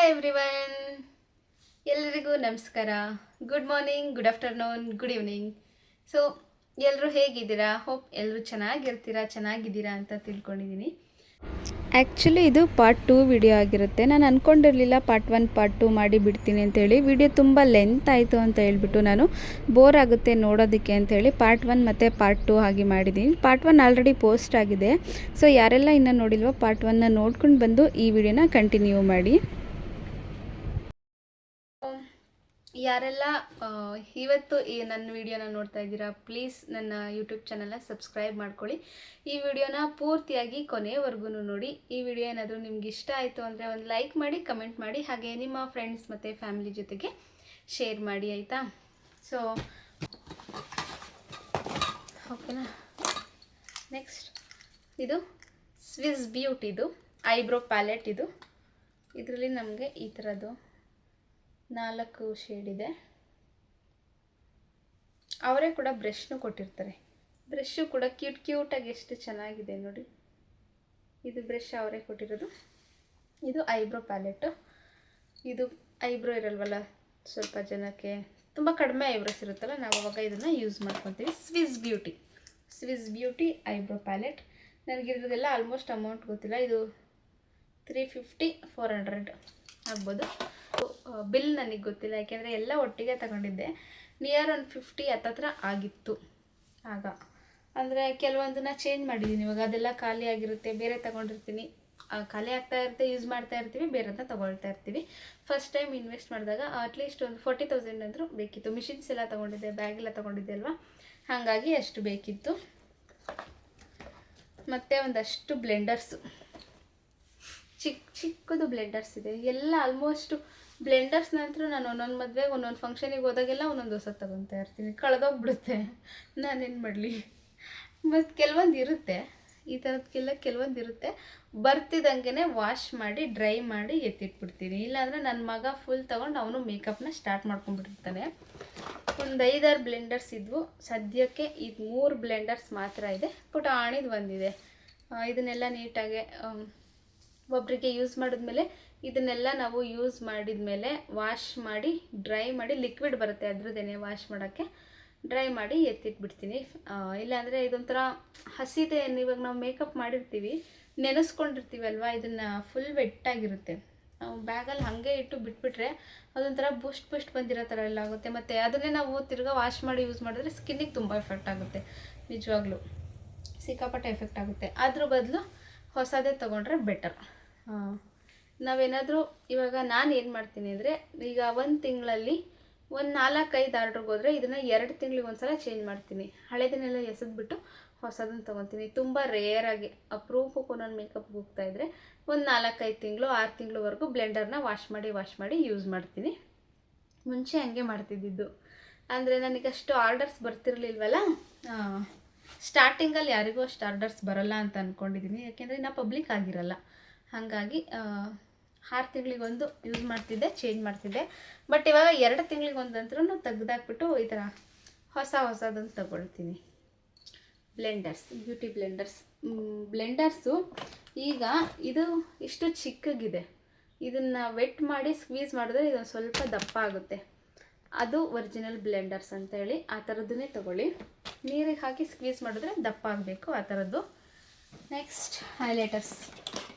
Hi everyone, ಎಲ್ಲರಿಗೂ ನಮಸ್ಕಾರ. Good morning, good afternoon, good evening. So ಎಲ್ಲರೂ ಹೇಗಿದ್ದೀರಾ? ಹೋಪ್ ಎಲ್ಲರೂ ಚೆನ್ನಾಗಿದ್ದೀರಾ ಅಂತ ತಿಳ್ಕೊಂಡಿದ್ದೀನಿ. ಆ್ಯಕ್ಚುಲಿ ಇದು ಪಾರ್ಟ್ 2 ವಿಡಿಯೋ ಆಗಿರುತ್ತೆ. ನಾನು ಅಂದ್ಕೊಂಡಿರಲಿಲ್ಲ ಪಾರ್ಟ್ 1 ಪಾರ್ಟ್ 2 ಮಾಡಿ ಬಿಡ್ತೀನಿ ಅಂತೇಳಿ. ವಿಡಿಯೋ ತುಂಬ ಲೆಂತ್ ಆಯಿತು ಅಂತ ಹೇಳ್ಬಿಟ್ಟು ನಾನು ಬೋರ್ ಆಗುತ್ತೆ ನೋಡೋದಕ್ಕೆ ಅಂಥೇಳಿ ಪಾರ್ಟ್ 1 ಮತ್ತು ಪಾರ್ಟ್ 2 ಆಗಿ ಮಾಡಿದ್ದೀನಿ. ಪಾರ್ಟ್ 1 ಆಲ್ರೆಡಿ ಪೋಸ್ಟ್ ಆಗಿದೆ. ಸೊ ಯಾರೆಲ್ಲ ಇನ್ನೂ ನೋಡಿಲ್ವೋ ಪಾರ್ಟ್ 1ನ ನೋಡ್ಕೊಂಡು ಬಂದು ಈ ವಿಡಿಯೋನ ಕಂಟಿನ್ಯೂ ಮಾಡಿ. ಯಾರೆಲ್ಲ ಇವತ್ತು ಈ ನನ್ನ ವಿಡಿಯೋನ ನೋಡ್ತಾ ಇದ್ದೀರಾ, ಪ್ಲೀಸ್ ನನ್ನ ಯೂಟ್ಯೂಬ್ ಚಾನಲ್ನ ಸಬ್ಸ್ಕ್ರೈಬ್ ಮಾಡ್ಕೊಳ್ಳಿ. ಈ ವಿಡಿಯೋನ ಪೂರ್ತಿಯಾಗಿ ಕೊನೆಯವರೆಗೂ ನೋಡಿ. ಈ ವಿಡಿಯೋ ಏನಾದರೂ ನಿಮ್ಗೆ ಇಷ್ಟ ಆಯಿತು ಅಂದರೆ ಒಂದು ಲೈಕ್ ಮಾಡಿ, ಕಮೆಂಟ್ ಮಾಡಿ, ಹಾಗೆ ನಿಮ್ಮ ಫ್ರೆಂಡ್ಸ್ ಮತ್ತು ಫ್ಯಾಮಿಲಿ ಜೊತೆಗೆ ಶೇರ್ ಮಾಡಿ, ಆಯಿತಾ? ಸೊ ಓಕೆನಾ. ನೆಕ್ಸ್ಟ್ ಇದು ಸ್ವಿಸ್ ಬ್ಯೂಟಿದು ಐಬ್ರೋ ಪ್ಯಾಲೆಟ್. ಇದರಲ್ಲಿ ನಮಗೆ ಈ ಥರದ್ದು 4 ಶೇಡ್ ಇದೆ. ಅವರೇ ಕೂಡ ಬ್ರಷ್ನು ಕೊಟ್ಟಿರ್ತಾರೆ. ಬ್ರಷ್ಷು ಕೂಡ ಕ್ಯೂಟಾಗಿ ಎಷ್ಟು ಚೆನ್ನಾಗಿದೆ ನೋಡಿ. ಇದು ಬ್ರಷ್ ಅವರೇ ಕೊಟ್ಟಿರೋದು. ಇದು ಐಬ್ರೋ ಪ್ಯಾಲೆಟು. ಇದು ಐಬ್ರೋ ಇರಲ್ವಲ್ಲ, ಸ್ವಲ್ಪ ಜನಕ್ಕೆ ತುಂಬ ಕಡಿಮೆ ಐಬ್ರೋಸ್ ಇರುತ್ತಲ್ಲ, ನಾವು ಅವಾಗ ಇದನ್ನು ಯೂಸ್ ಮಾಡ್ಕೊತೀವಿ. Swiss beauty eyebrow palette. ನನಗಿರೋದೆಲ್ಲ ಆಲ್ಮೋಸ್ಟ್ ಅಮೌಂಟ್ ಗೊತ್ತಿಲ್ಲ. ಇದು 350-400 ಆಗ್ಬೋದು. ಬಿಲ್ ನನಗೆ ಗೊತ್ತಿಲ್ಲ, ಯಾಕೆಂದರೆ ಎಲ್ಲ ಒಟ್ಟಿಗೆ ತಗೊಂಡಿದ್ದೆ. ನಿಯರ್ ಒಂದು 50 ಹತ್ತತ್ರ ಆಗಿತ್ತು ಆಗ. ಅಂದರೆ ಕೆಲವೊಂದನ್ನ ಚೇಂಜ್ ಮಾಡಿದ್ದೀನಿ. ಇವಾಗ ಅದೆಲ್ಲ ಖಾಲಿ ಆಗಿರುತ್ತೆ, ಬೇರೆ ತೊಗೊಂಡಿರ್ತೀನಿ. ಖಾಲಿ ಆಗ್ತಾ ಇರುತ್ತೆ, ಯೂಸ್ ಮಾಡ್ತಾ ಇರ್ತೀವಿ, ಬೇರೆದನ್ನ ತೊಗೊಳ್ತಾ ಇರ್ತೀವಿ. ಫಸ್ಟ್ ಟೈಮ್ ಇನ್ವೆಸ್ಟ್ ಮಾಡಿದಾಗ ಅಟ್ಲೀಸ್ಟ್ ಒಂದು 40,000 ಅಂದರೂ ಬೇಕಿತ್ತು. ಮಿಷಿನ್ಸ್ ಎಲ್ಲ ತೊಗೊಂಡಿದ್ದೆ, ಬ್ಯಾಗ್ ಎಲ್ಲ ತೊಗೊಂಡಿದ್ದೆ ಅಲ್ವಾ, ಹಾಗಾಗಿ ಅಷ್ಟು ಬೇಕಿತ್ತು. ಮತ್ತು ಒಂದಷ್ಟು ಬ್ಲೆಂಡರ್ಸು, ಚಿಕ್ಕದು ಬ್ಲೆಂಡರ್ಸ್ ಇದೆ. ಎಲ್ಲ ಆಲ್ಮೋಸ್ಟು ಬ್ಲೆಂಡರ್ಸ್ ನಂತರ ನಾನು ಒಂದೊಂದು ಮದುವೆಗೆ ಒಂದೊಂದು ಫಂಕ್ಷನಿಗೆ ಹೋದಾಗೆಲ್ಲ ಒಂದೊಂದು ಹೊಸ ತೊಗೊತಾ ಇರ್ತೀನಿ. ಕಳೆದೋಗ್ಬಿಡುತ್ತೆ, ನಾನೇನು ಮಾಡಲಿ. ಮತ್ತು ಕೆಲವೊಂದು ಇರುತ್ತೆ, ಈ ಥರದಕ್ಕೆಲ್ಲ ಕೆಲವೊಂದು ಇರುತ್ತೆ, ಬರ್ತಿದ್ದಂಗೆ ವಾಶ್ ಮಾಡಿ ಡ್ರೈ ಮಾಡಿ ಎತ್ತಿಟ್ಬಿಡ್ತೀನಿ. ಇಲ್ಲಾಂದರೆ ನನ್ನ ಮಗ ಫುಲ್ ತೊಗೊಂಡು ಅವನು ಮೇಕಪ್ನ ಸ್ಟಾರ್ಟ್ ಮಾಡ್ಕೊಂಡ್ಬಿಟ್ಟಿರ್ತಾನೆ. ಒಂದು 5-6 ಬ್ಲೆಂಡರ್ಸ್ ಇದ್ವು. ಸದ್ಯಕ್ಕೆ ಇದು 3 ಬ್ಲೆಂಡರ್ಸ್ ಮಾತ್ರ ಇದೆ. ಪುಟಾಣಿದು ಒಂದಿದೆ. ಇದನ್ನೆಲ್ಲ ನೀಟಾಗಿ ಒಬ್ಬರಿಗೆ ಯೂಸ್ ಮಾಡಿದ್ಮೇಲೆ ಇದನ್ನೆಲ್ಲ ನಾವು ಯೂಸ್ ಮಾಡಿದ್ಮೇಲೆ ವಾಶ್ ಮಾಡಿ ಡ್ರೈ ಮಾಡಿ, ಲಿಕ್ವಿಡ್ ಬರುತ್ತೆ ಅದ್ರದ್ದೇನೆ ವಾಶ್ ಮಾಡೋಕ್ಕೆ, ಡ್ರೈ ಮಾಡಿ ಎತ್ತಿಟ್ಬಿಡ್ತೀನಿ. ಇಲ್ಲಾಂದರೆ ಇದೊಂಥರ ಹಸಿದೆ. ಇವಾಗ ನಾವು ಮೇಕಪ್ ಮಾಡಿರ್ತೀವಿ, ನೆನೆಸ್ಕೊಂಡಿರ್ತೀವಲ್ವ, ಇದನ್ನು ಫುಲ್ ವೆಟ್ಟಾಗಿರುತ್ತೆ. ಬ್ಯಾಗಲ್ಲಿ ಹಾಗೆ ಇಟ್ಟು ಬಿಟ್ಬಿಟ್ರೆ ಅದೊಂಥರ ಬೂಸ್ಟ್ ಬಂದಿರೋ ಥರ ಎಲ್ಲ ಆಗುತ್ತೆ. ಮತ್ತು ಅದನ್ನೇ ನಾವು ತಿರ್ಗಾ ವಾಶ್ ಮಾಡಿ ಯೂಸ್ ಮಾಡಿದ್ರೆ ಸ್ಕಿನ್ನಿಗೆ ತುಂಬ ಎಫೆಕ್ಟ್ ಆಗುತ್ತೆ. ನಿಜವಾಗ್ಲೂ ಸಿಕ್ಕಾಪಟ್ಟೆ ಎಫೆಕ್ಟ್ ಆಗುತ್ತೆ. ಅದ್ರ ಬದಲು ಹೊಸದೇ ತೊಗೊಂಡ್ರೆ ಬೆಟರ್. ನಾವೇನಾದರೂ ಇವಾಗ ನಾನು ಏನು ಮಾಡ್ತೀನಿ ಅಂದರೆ, ಈಗ ಒಂದು ತಿಂಗಳಲ್ಲಿ ಒಂದು 4-5 ಆರ್ಡ್ರಿಗೆ ಹೋದರೆ ಇದನ್ನು 2 ತಿಂಗಳಿಗೆ ಒಂದು ಸಲ ಚೇಂಜ್ ಮಾಡ್ತೀನಿ. ಹಳೆದನ್ನೆಲ್ಲ ಎಸೆದ್ಬಿಟ್ಟು ಹೊಸದನ್ನು ತೊಗೊತೀನಿ. ತುಂಬ ರೇರಾಗಿ ಅಪರೂಪಕ್ಕೂ ನಾನು ಮೇಕಪ್ಗೆ ಹೋಗ್ತಾಯಿದ್ರೆ ಒಂದು 4-5 ತಿಂಗಳು 6 ತಿಂಗಳವರೆಗೂ ಬ್ಲೆಂಡರ್ನ ವಾಶ್ ಮಾಡಿ ಯೂಸ್ ಮಾಡ್ತೀನಿ. ಮುಂಚೆ ಹಂಗೆ ಮಾಡ್ತಿದ್ದಿದ್ದು. ಅಂದರೆ ನನಗಷ್ಟು ಆರ್ಡರ್ಸ್ ಬರ್ತಿರ್ಲಿಲ್ವಲ್ಲ, ಸ್ಟಾರ್ಟಿಂಗಲ್ಲಿ ಯಾರಿಗೂ ಅಷ್ಟು ಆರ್ಡರ್ಸ್ ಬರೋಲ್ಲ ಅಂತ ಅಂದ್ಕೊಂಡಿದ್ದೀನಿ. ಯಾಕೆಂದರೆ ಇನ್ನೂ ಪಬ್ಲಿಕ್ ಆಗಿರಲ್ಲ. ಹಾಗಾಗಿ 6 ತಿಂಗಳಿಗೊಂದು ಯೂಸ್ ಮಾಡ್ತಿದ್ದೆ, ಚೇಂಜ್ ಮಾಡ್ತಿದ್ದೆ. ಬಟ್ ಇವಾಗ 2 ತಿಂಗಳಿಗೊಂದಂತರೂ ತೆಗ್ದಾಕ್ಬಿಟ್ಟು ಈ ಥರ ಹೊಸದನ್ನು ತಗೊಳ್ತೀನಿ. ಬ್ಯೂಟಿ ಬ್ಲೆಂಡರ್ಸು ಈಗ ಇದು ಇಷ್ಟು ಚಿಕ್ಕಗಿದೆ. ಇದನ್ನು ವೆಟ್ ಮಾಡಿ ಸ್ಕ್ವೀಸ್ ಮಾಡಿದ್ರೆ ಇದೊಂದು ಸ್ವಲ್ಪ ದಪ್ಪ ಆಗುತ್ತೆ. ಅದು ಒರಿಜಿನಲ್ ಬ್ಲೆಂಡರ್ಸ್ ಅಂತೇಳಿ ಆ ಥರದ್ದನ್ನೇ ತೊಗೊಳ್ಳಿ. ನೀರಿಗೆ ಹಾಕಿ ಸ್ಕ್ವೀಸ್ ಮಾಡಿದ್ರೆ ದಪ್ಪ ಆಗಬೇಕು, ಆ ಥರದ್ದು. ನೆಕ್ಸ್ಟ್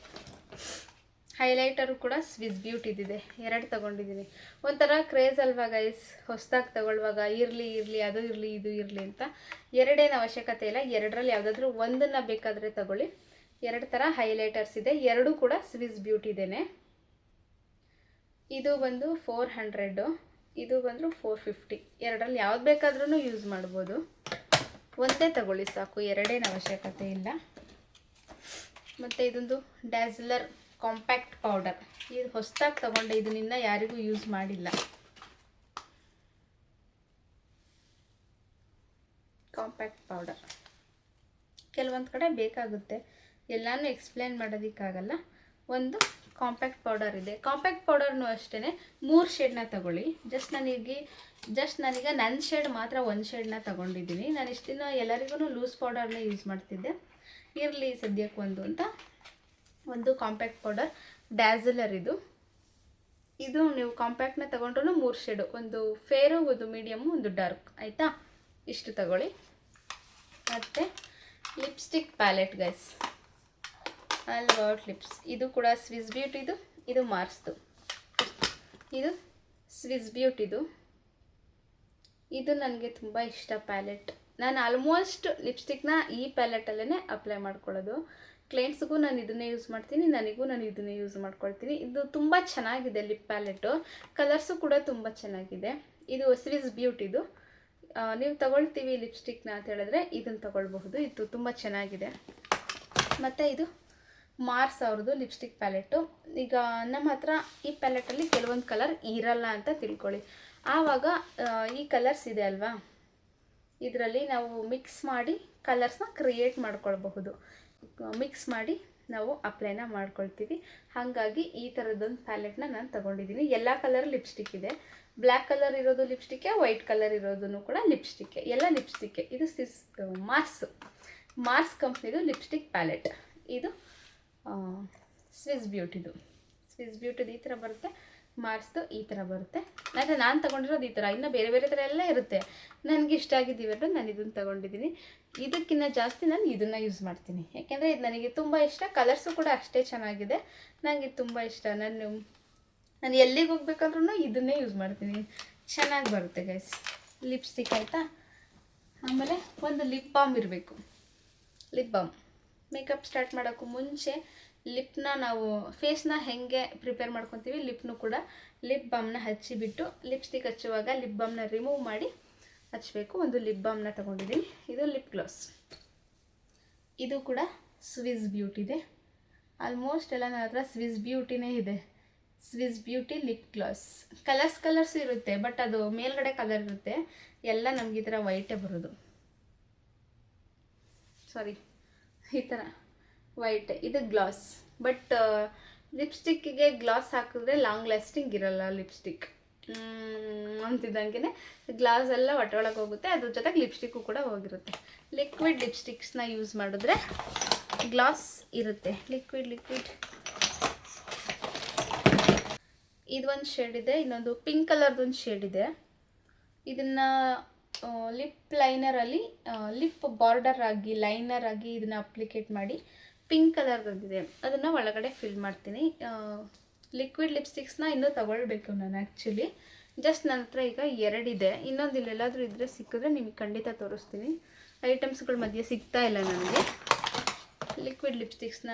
ಹೈಲೈಟರು ಕೂಡ ಸ್ವಿಸ್ ಬ್ಯೂಟಿದಿದೆ. 2 ತೊಗೊಂಡಿದ್ದೀನಿ. ಒಂಥರ ಕ್ರೇಜ್ ಅಲ್ವಾ ಗೈಸ್, ಹೊಸದಾಗಿ ತೊಗೊಳ್ಳುವಾಗ ಇರಲಿ ಅದು ಇರಲಿ ಇದು ಇರಲಿ ಅಂತ. 2 ಅವಶ್ಯಕತೆ ಇಲ್ಲ. 2ರಲ್ಲಿ ಯಾವುದಾದ್ರೂ ಒಂದನ್ನು ಬೇಕಾದರೆ ತಗೊಳ್ಳಿ. 2 ಥರ ಹೈಲೈಟರ್ಸ್ ಇದೆ. 2 ಕೂಡ ಸ್ವಿಸ್ ಬ್ಯೂಟಿದೇನೆ. ಇದು ಬಂದು 400, ಇದು ಬಂದು 450. 2ರಲ್ಲಿ ಯಾವ್ದು ಬೇಕಾದ್ರೂ ಯೂಸ್ ಮಾಡ್ಬೋದು. ಒಂದೇ ತಗೊಳ್ಳಿ ಸಾಕು, 2 ಅವಶ್ಯಕತೆ ಇಲ್ಲ. ಮತ್ತು ಇದೊಂದು ಡ್ಯಾಸ್ಲರ್ ಕಾಂಪ್ಯಾಕ್ಟ್ ಪೌಡರ್. ಇದು ಹೊಸದಾಗಿ ತೊಗೊಂಡೆ, ಇದನ್ನ ಯಾರಿಗೂ ಯೂಸ್ ಮಾಡಿಲ್ಲ. ಕಾಂಪ್ಯಾಕ್ಟ್ ಪೌಡರ್ ಕೆಲವೊಂದು ಕಡೆ ಬೇಕಾಗುತ್ತೆ, ಎಲ್ಲನೂ ಎಕ್ಸ್ಪ್ಲೇನ್ ಮಾಡೋದಕ್ಕಾಗಲ್ಲ. ಒಂದು ಕಾಂಪ್ಯಾಕ್ಟ್ ಪೌಡರ್ ಇದೆ. ಕಾಂಪ್ಯಾಕ್ಟ್ ಪೌಡರ್ನು ಅಷ್ಟೇ 3 ಶೇಡ್ನ ತಗೊಳ್ಳಿ. ಜಸ್ಟ್ ನನಗೆ ನನ್ನ ಶೇಡ್ ಮಾತ್ರ 1 ಶೇಡ್ನ ತೊಗೊಂಡಿದ್ದೀನಿ. ನಾನು ಇಷ್ಟು ದಿನ ಎಲ್ಲರಿಗೂ ಲೂಸ್ ಪೌಡರ್ನೇ ಯೂಸ್ ಮಾಡ್ತಿದ್ದೆ. ಇರಲಿ ಸದ್ಯಕ್ಕೆ ಒಂದು ಕಾಂಪ್ಯಾಕ್ಟ್ ಪೌಡರ್ ಡ್ಯಾಸ್ಲರ್. ಇದು ಇದು ನೀವು ಕಾಂಪ್ಯಾಕ್ಟ್ನ ತೊಗೊಂಡ್ರೂ 3 ಶೇಡು, ಒಂದು ಫೇರು, ಒಂದು ಮೀಡಿಯಮ್ಮು, ಒಂದು ಡಾರ್ಕ್, ಆಯಿತಾ? ಇಷ್ಟು ತಗೊಳ್ಳಿ. ಮತ್ತು lipstick palette guys, all about lips. ಇದು ಕೂಡ ಸ್ವಿಸ್ ಬ್ಯೂಟಿದು, ಇದು ಮಾರ್ಸ್ದು. ಇದು ಸ್ವಿಸ್ ಬ್ಯೂಟಿದು, ಇದು ನನಗೆ ತುಂಬ ಇಷ್ಟ ಪ್ಯಾಲೆಟ್. ನಾನು ಆಲ್ಮೋಸ್ಟ್ ಲಿಪ್ಸ್ಟಿಕ್ನ ಈ ಪ್ಯಾಲೆಟಲ್ಲೇ ಅಪ್ಲೈ ಮಾಡ್ಕೊಳ್ಳೋದು. ಕ್ಲೈಂಟ್ಸ್ಗೂ ನಾನು ಇದನ್ನೇ ಯೂಸ್ ಮಾಡ್ತೀನಿ, ನನಗೂ ನಾನು ಇದನ್ನೇ ಯೂಸ್ ಮಾಡ್ಕೊಳ್ತೀನಿ. ಇದು ತುಂಬ ಚೆನ್ನಾಗಿದೆ ಲಿಪ್ ಪ್ಯಾಲೆಟು, ಕಲರ್ಸು ಕೂಡ ತುಂಬ ಚೆನ್ನಾಗಿದೆ. ಇದು ಸ್ವಿಸ್ ಬ್ಯೂಟಿದು. ನೀವು ತಗೊಳ್ತೀವಿ ಲಿಪ್ಸ್ಟಿಕ್ನ ಅಂತ ಹೇಳಿದ್ರೆ ಇದನ್ನು ತಗೊಳ್ಬಹುದು, ಇದು ತುಂಬ ಚೆನ್ನಾಗಿದೆ. ಮತ್ತು ಇದು ಮಾರ್ಸ್ ಅವ್ರದ್ದು ಲಿಪ್ಸ್ಟಿಕ್ ಪ್ಯಾಲೆಟು. ಈಗ ನಮ್ಮ ಹತ್ರ ಈ ಪ್ಯಾಲೆಟಲ್ಲಿ ಕೆಲವೊಂದು ಕಲರ್ ಇರಲ್ಲ ಅಂತ ತಿಳ್ಕೊಳ್ಳಿ. ಆವಾಗ ಈ ಕಲರ್ಸ್ ಇದೆ ಅಲ್ವಾ, ಇದರಲ್ಲಿ ನಾವು ಮಿಕ್ಸ್ ಮಾಡಿ ಕಲರ್ಸ್ನ ಕ್ರಿಯೇಟ್ ಮಾಡ್ಕೊಳ್ಬಹುದು. ಮಿಕ್ಸ್ ಮಾಡಿ ನಾವು ಅಪ್ಲೈನ ಮಾಡ್ಕೊಳ್ತೀವಿ. ಹಾಗಾಗಿ ಈ ಥರದ್ದೊಂದು ಪ್ಯಾಲೆಟ್ನ ನಾನು ತೊಗೊಂಡಿದ್ದೀನಿ. ಎಲ್ಲ ಕಲರ್ ಲಿಪ್ಸ್ಟಿಕ್ ಇದೆ, ಬ್ಲ್ಯಾಕ್ ಕಲರ್ ಇರೋದು ಲಿಪ್ಸ್ಟಿಕ್ಕೆ, ವೈಟ್ ಕಲರ್ ಇರೋದನ್ನು ಕೂಡ ಲಿಪ್ಸ್ಟಿಕ್ಕೆ, ಎಲ್ಲ ಲಿಪ್ಸ್ಟಿಕ್ಕೆ. ಇದು ಮಾರ್ಸ್ ಕಂಪ್ನಿದು ಲಿಪ್ಸ್ಟಿಕ್ ಪ್ಯಾಲೆಟ್. ಇದು ಸ್ವಿಸ್ ಬ್ಯೂಟಿದು ಈ ಥರ ಬರುತ್ತೆ, ಮಾರ್ಸ್ದು ಈ ಥರ ಬರುತ್ತೆ. ಆದರೆ ನಾನು ತೊಗೊಂಡಿರೋದು ಈ ಥರ, ಇನ್ನು ಬೇರೆ ಬೇರೆ ಥರ ಎಲ್ಲ ಇರುತ್ತೆ. ನನಗೆ ಇಷ್ಟ ಆಗಿದ್ದೀವೆಲ್ಲ ನಾನು ಇದನ್ನು ತೊಗೊಂಡಿದ್ದೀನಿ. ಇದಕ್ಕಿಂತ ಜಾಸ್ತಿ ನಾನು ಇದನ್ನು ಯೂಸ್ ಮಾಡ್ತೀನಿ, ಯಾಕೆಂದರೆ ಇದು ನನಗೆ ತುಂಬ ಇಷ್ಟ. ಕಲರ್ಸು ಕೂಡ ಅಷ್ಟೇ ಚೆನ್ನಾಗಿದೆ, ನನಗೆ ತುಂಬ ಇಷ್ಟ. ನಾನು ಎಲ್ಲಿಗೆ ಹೋಗ್ಬೇಕಾದ್ರೂ ಇದನ್ನೇ ಯೂಸ್ ಮಾಡ್ತೀನಿ, ಚೆನ್ನಾಗಿ ಬರುತ್ತೆ ಗೈಸ್ ಲಿಪ್ಸ್ಟಿಕ್, ಆಯಿತಾ? ಆಮೇಲೆ ಒಂದು ಲಿಪ್ ಬಾಮ್ ಇರಬೇಕು. ಲಿಪ್ ಬಾಮ್ ಮೇಕಪ್ ಸ್ಟಾರ್ಟ್ ಮಾಡೋಕ್ಕೂ ಮುಂಚೆ ಲಿಪ್ನ ನಾವು ಫೇಸ್ನ ಹೇಗೆ ಪ್ರಿಪೇರ್ ಮಾಡ್ಕೊತೀವಿ, ಲಿಪ್ನು ಕೂಡ ಲಿಪ್ ಬಾಮ್ನ ಹಚ್ಚಿಬಿಟ್ಟು ಲಿಪ್ಸ್ಟಿಕ್ ಹಚ್ಚುವಾಗ ಲಿಪ್ ಬಾಮ್ನ ರಿಮೂವ್ ಮಾಡಿ ಹಚ್ಚಬೇಕು. ಒಂದು ಲಿಪ್ ಬಾಮ್ನ ತೊಗೊಂಡಿದ್ದೀನಿ. ಇದು ಲಿಪ್ ಗ್ಲಾಸ್, ಇದು ಕೂಡ ಸ್ವಿಸ್ ಬ್ಯೂಟಿದೆ. ಆಲ್ಮೋಸ್ಟ್ ಎಲ್ಲ ನನ್ನ ಹತ್ರ ಸ್ವಿಸ್ ಬ್ಯೂಟಿನೇ ಇದೆ. Swiss beauty lip glass colours ಇರುತ್ತೆ, ಬಟ್ ಅದು ಮೇಲ್ಗಡೆ ಕಲರ್ ಇರುತ್ತೆ, ಎಲ್ಲ ನಮ್ಗೆ ಈ ಥರ ವೈಟೇ ಬರೋದು. ಸಾರಿ, ಈ ಥರ ವೈಟ್. ಇದು ಗ್ಲಾಸ್, ಬಟ್ ಲಿಪ್ಸ್ಟಿಕ್ಕಿಗೆ ಗ್ಲಾಸ್ ಹಾಕಿದ್ರೆ ಲಾಂಗ್ ಲಾಸ್ಟಿಂಗ್ ಇರಲ್ಲ ಲಿಪ್ಸ್ಟಿಕ್ ಅಂತಿದ್ದಂಗೆ ಗ್ಲಾಸ್ ಎಲ್ಲ ಒಳಗೆ ಹೋಗುತ್ತೆ, ಅದ್ರ ಜೊತೆಗೆ ಲಿಪ್ಸ್ಟಿಕ್ಕು ಕೂಡ ಹೋಗಿರುತ್ತೆ. ಲಿಕ್ವಿಡ್ ಲಿಪ್ಸ್ಟಿಕ್ಸ್ನ ಯೂಸ್ ಮಾಡಿದ್ರೆ ಗ್ಲಾಸ್ ಇರುತ್ತೆ. ಲಿಕ್ವಿಡ್ ಇದೊಂದು ಶೇಡ್ ಇದೆ, ಇನ್ನೊಂದು ಪಿಂಕ್ ಕಲರ್ದೊಂದು ಶೇಡ್ ಇದೆ. ಇದನ್ನು ಲಿಪ್ ಲೈನರಲ್ಲಿ ಲಿಪ್ ಬಾರ್ಡರ್ ಆಗಿ ಲೈನರ್ ಆಗಿ ಇದನ್ನು ಅಪ್ಲಿಕೇಟ್ ಮಾಡಿ ಪಿಂಕ್ ಕಲರ್ ಬಂದಿದೆ, ಅದನ್ನು ಒಳಗಡೆ ಫಿಲ್ ಮಾಡ್ತೀನಿ. ಲಿಕ್ವಿಡ್ ಲಿಪ್ಸ್ಟಿಕ್ಸ್ನ ಇನ್ನೂ ತಗೊಳ್ಬೇಕು ನಾನು ಆ್ಯಕ್ಚುಲಿ. ಜಸ್ಟ್ ನನ್ನ ಹತ್ರ ಈಗ 2 ಇದೆ, ಇನ್ನೊಂದು ಇಲ್ಲೆಲ್ಲಾದರೂ ಇದ್ದರೆ ಸಿಕ್ಕಿದ್ರೆ ನಿಮಗೆ ಖಂಡಿತ ತೋರಿಸ್ತೀನಿ. ಐಟಮ್ಸ್ಗಳ ಮಧ್ಯೆ ಸಿಗ್ತಾ ಇಲ್ಲ ನನಗೆ. ಲಿಕ್ವಿಡ್ ಲಿಪ್ಸ್ಟಿಕ್ಸ್ನ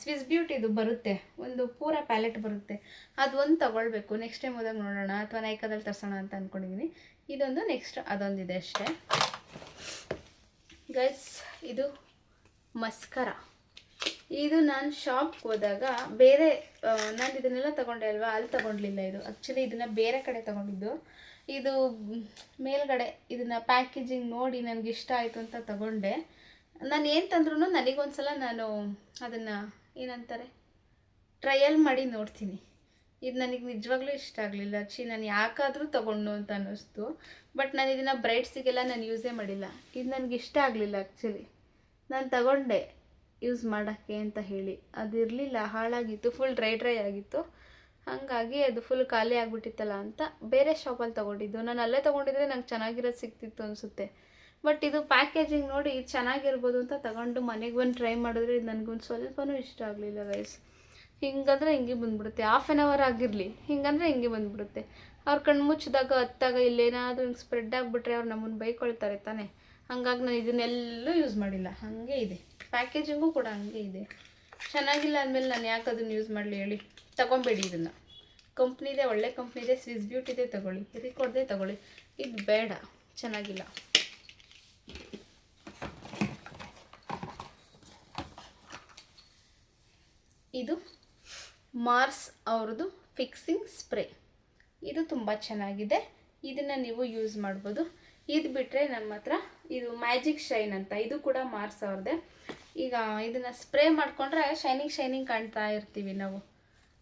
ಸ್ವಿಸ್ ಬ್ಯೂಟಿದು ಬರುತ್ತೆ, ಒಂದು ಪೂರ ಪ್ಯಾಲೆಟ್ ಬರುತ್ತೆ, ಅದು ಒಂದು ತಗೊಳ್ಬೇಕು. ನೆಕ್ಸ್ಟ್ ಟೈಮ್ ಹೋದಾಗ ನೋಡೋಣ, ಅಥವಾ ನೈಕಾದಲ್ಲಿ ತರಿಸೋಣ ಅಂತ ಅಂದ್ಕೊಂಡಿದ್ದೀನಿ. ಇದೊಂದು, ನೆಕ್ಸ್ಟ್ ಅದೊಂದಿದೆ ಅಷ್ಟೇ ಗೈಸ್. ಇದು ಮಸ್ಕರ. ಇದು ನಾನು ಶಾಪ್ಗೆ ಹೋದಾಗ ಬೇರೆ ನಾನು ಇದನ್ನೆಲ್ಲ ತೊಗೊಂಡೆ ಅಲ್ವಾ, ಅಲ್ಲಿ ತೊಗೊಂಡ್ಲಿಲ್ಲ. ಇದು ಆ್ಯಕ್ಚುಲಿ ಇದನ್ನು ಬೇರೆ ಕಡೆ ತೊಗೊಂಡಿದ್ದು. ಇದು ಮೇಲ್ಗಡೆ ಇದನ್ನು ಪ್ಯಾಕೇಜಿಂಗ್ ನೋಡಿ ನನಗೆ ಇಷ್ಟ ಆಯಿತು ಅಂತ ತೊಗೊಂಡೆ. ನಾನು ಏನು ತಂದ್ರೂ ನನಗೊಂದ್ಸಲ ನಾನು ಅದನ್ನು ಏನಂತಾರೆ ಟ್ರಯಲ್ ಮಾಡಿ ನೋಡ್ತೀನಿ. ಇದು ನನಗೆ ನಿಜವಾಗ್ಲೂ ಇಷ್ಟ ಆಗಲಿಲ್ಲ. ನಾನು ಯಾಕಾದರೂ ತೊಗೊಂಡು ಅಂತ ಅನ್ನಿಸ್ತು. ಬಟ್ ನಾನು ಇದನ್ನು ಬ್ರೈಡ್ಸಿಗೆಲ್ಲ ನಾನು ಯೂಸೇ ಮಾಡಿಲ್ಲ. ಇದು ನನಗೆ ಇಷ್ಟ ಆಗಲಿಲ್ಲ ಆ್ಯಕ್ಚುಲಿ. ನಾನು ತಗೊಂಡೆ ಯೂಸ್ ಮಾಡೋಕ್ಕೆ ಅಂತ ಹೇಳಿ, ಅದಿರಲಿಲ್ಲ, ಹಾಳಾಗಿತ್ತು, ಫುಲ್ ಡ್ರೈ ಆಗಿತ್ತು. ಹಾಗಾಗಿ ಅದು ಫುಲ್ ಖಾಲಿ ಆಗಿಬಿಟ್ಟಿತ್ತಲ್ಲ ಅಂತ ಬೇರೆ ಶಾಪಲ್ಲಿ ತೊಗೊಂಡಿದ್ದು. ನಾನು ಅಲ್ಲೇ ತೊಗೊಂಡಿದ್ರೆ ನಂಗೆ ಚೆನ್ನಾಗಿರೋದು ಸಿಗ್ತಿತ್ತು ಅನಿಸುತ್ತೆ. ಬಟ್ ಇದು ಪ್ಯಾಕೇಜಿಂಗ್ ನೋಡಿ ಇದು ಚೆನ್ನಾಗಿರ್ಬೋದು ಅಂತ ತಗೊಂಡು ಮನೆಗೆ ಬಂದು ಟ್ರೈ ಮಾಡಿದ್ರೆ ಇದು ನನಗೊಂದು ಸ್ವಲ್ಪನೂ ಇಷ್ಟ ಆಗಲಿಲ್ಲ ಗೈಸ್. ಹಿಂಗಂದ್ರೆ ಹಿಂಗೆ ಬಂದುಬಿಡುತ್ತೆ, ಹಾಫ್ ಆನ್ ಅವರ್ ಆಗಿರಲಿ, ಹಿಂಗಂದ್ರೆ ಹಿಂಗೆ ಬಂದುಬಿಡುತ್ತೆ. ಅವ್ರು ಕಣ್ಣು ಮುಚ್ಚಿದಾಗ ಹತ್ತಾಗ ಇಲ್ಲೇನಾದರೂ ಹಿಂಗೆ ಸ್ಪ್ರೆಡ್ ಆಗಿಬಿಟ್ರೆ ಅವ್ರು ನಮ್ಮನ್ನು ಬೈಕೊಳ್ತಾರೆ ತಾನೆ. ಹಾಗಾಗಿ ನಾನು ಇದನ್ನೆಲ್ಲೂ ಯೂಸ್ ಮಾಡಿಲ್ಲ, ಹಾಗೆ ಇದೆ. ಪ್ಯಾಕೇಜಿಂಗು ಕೂಡ ಹಂಗೆ ಇದೆ. ಚೆನ್ನಾಗಿಲ್ಲ ಅಂದಮೇಲೆ ನಾನು ಯಾಕೆ ಅದನ್ನು ಯೂಸ್ ಮಾಡಲಿ ಹೇಳಿ. ತೊಗೊಬೇಡಿ ಇದನ್ನು. ಕಂಪ್ನಿದೆ, ಒಳ್ಳೆ ಕಂಪ್ನಿದೆ, ಸ್ವಿಸ್ ಬ್ಯೂಟಿದೆ ತೊಗೊಳ್ಳಿ, ರಿಕಾರ್ಡ್ದೆ ತೊಗೊಳ್ಳಿ. ಇದು ಬೇಡ, ಚೆನ್ನಾಗಿಲ್ಲ. ಇದು ಮಾರ್ಸ್ ಅವ್ರದ್ದು ಫಿಕ್ಸಿಂಗ್ ಸ್ಪ್ರೇ. ಇದು ತುಂಬ ಚೆನ್ನಾಗಿದೆ, ಇದನ್ನು ನೀವು ಯೂಸ್ ಮಾಡ್ಬೋದು. ಇದು ಬಿಟ್ಟರೆ ನಮ್ಮ ಹತ್ರ ಇದು ಮ್ಯಾಜಿಕ್ ಶೈನ್ ಅಂತ, ಇದು ಕೂಡ ಮಾರ್ಸ್ ಅವ್ರದ್ದೇ. ಈಗ ಇದನ್ನು ಸ್ಪ್ರೇ ಮಾಡಿಕೊಂಡ್ರೆ ಶೈನಿಂಗ್ ಕಾಣ್ತಾ ಇರ್ತೀವಿ ನಾವು.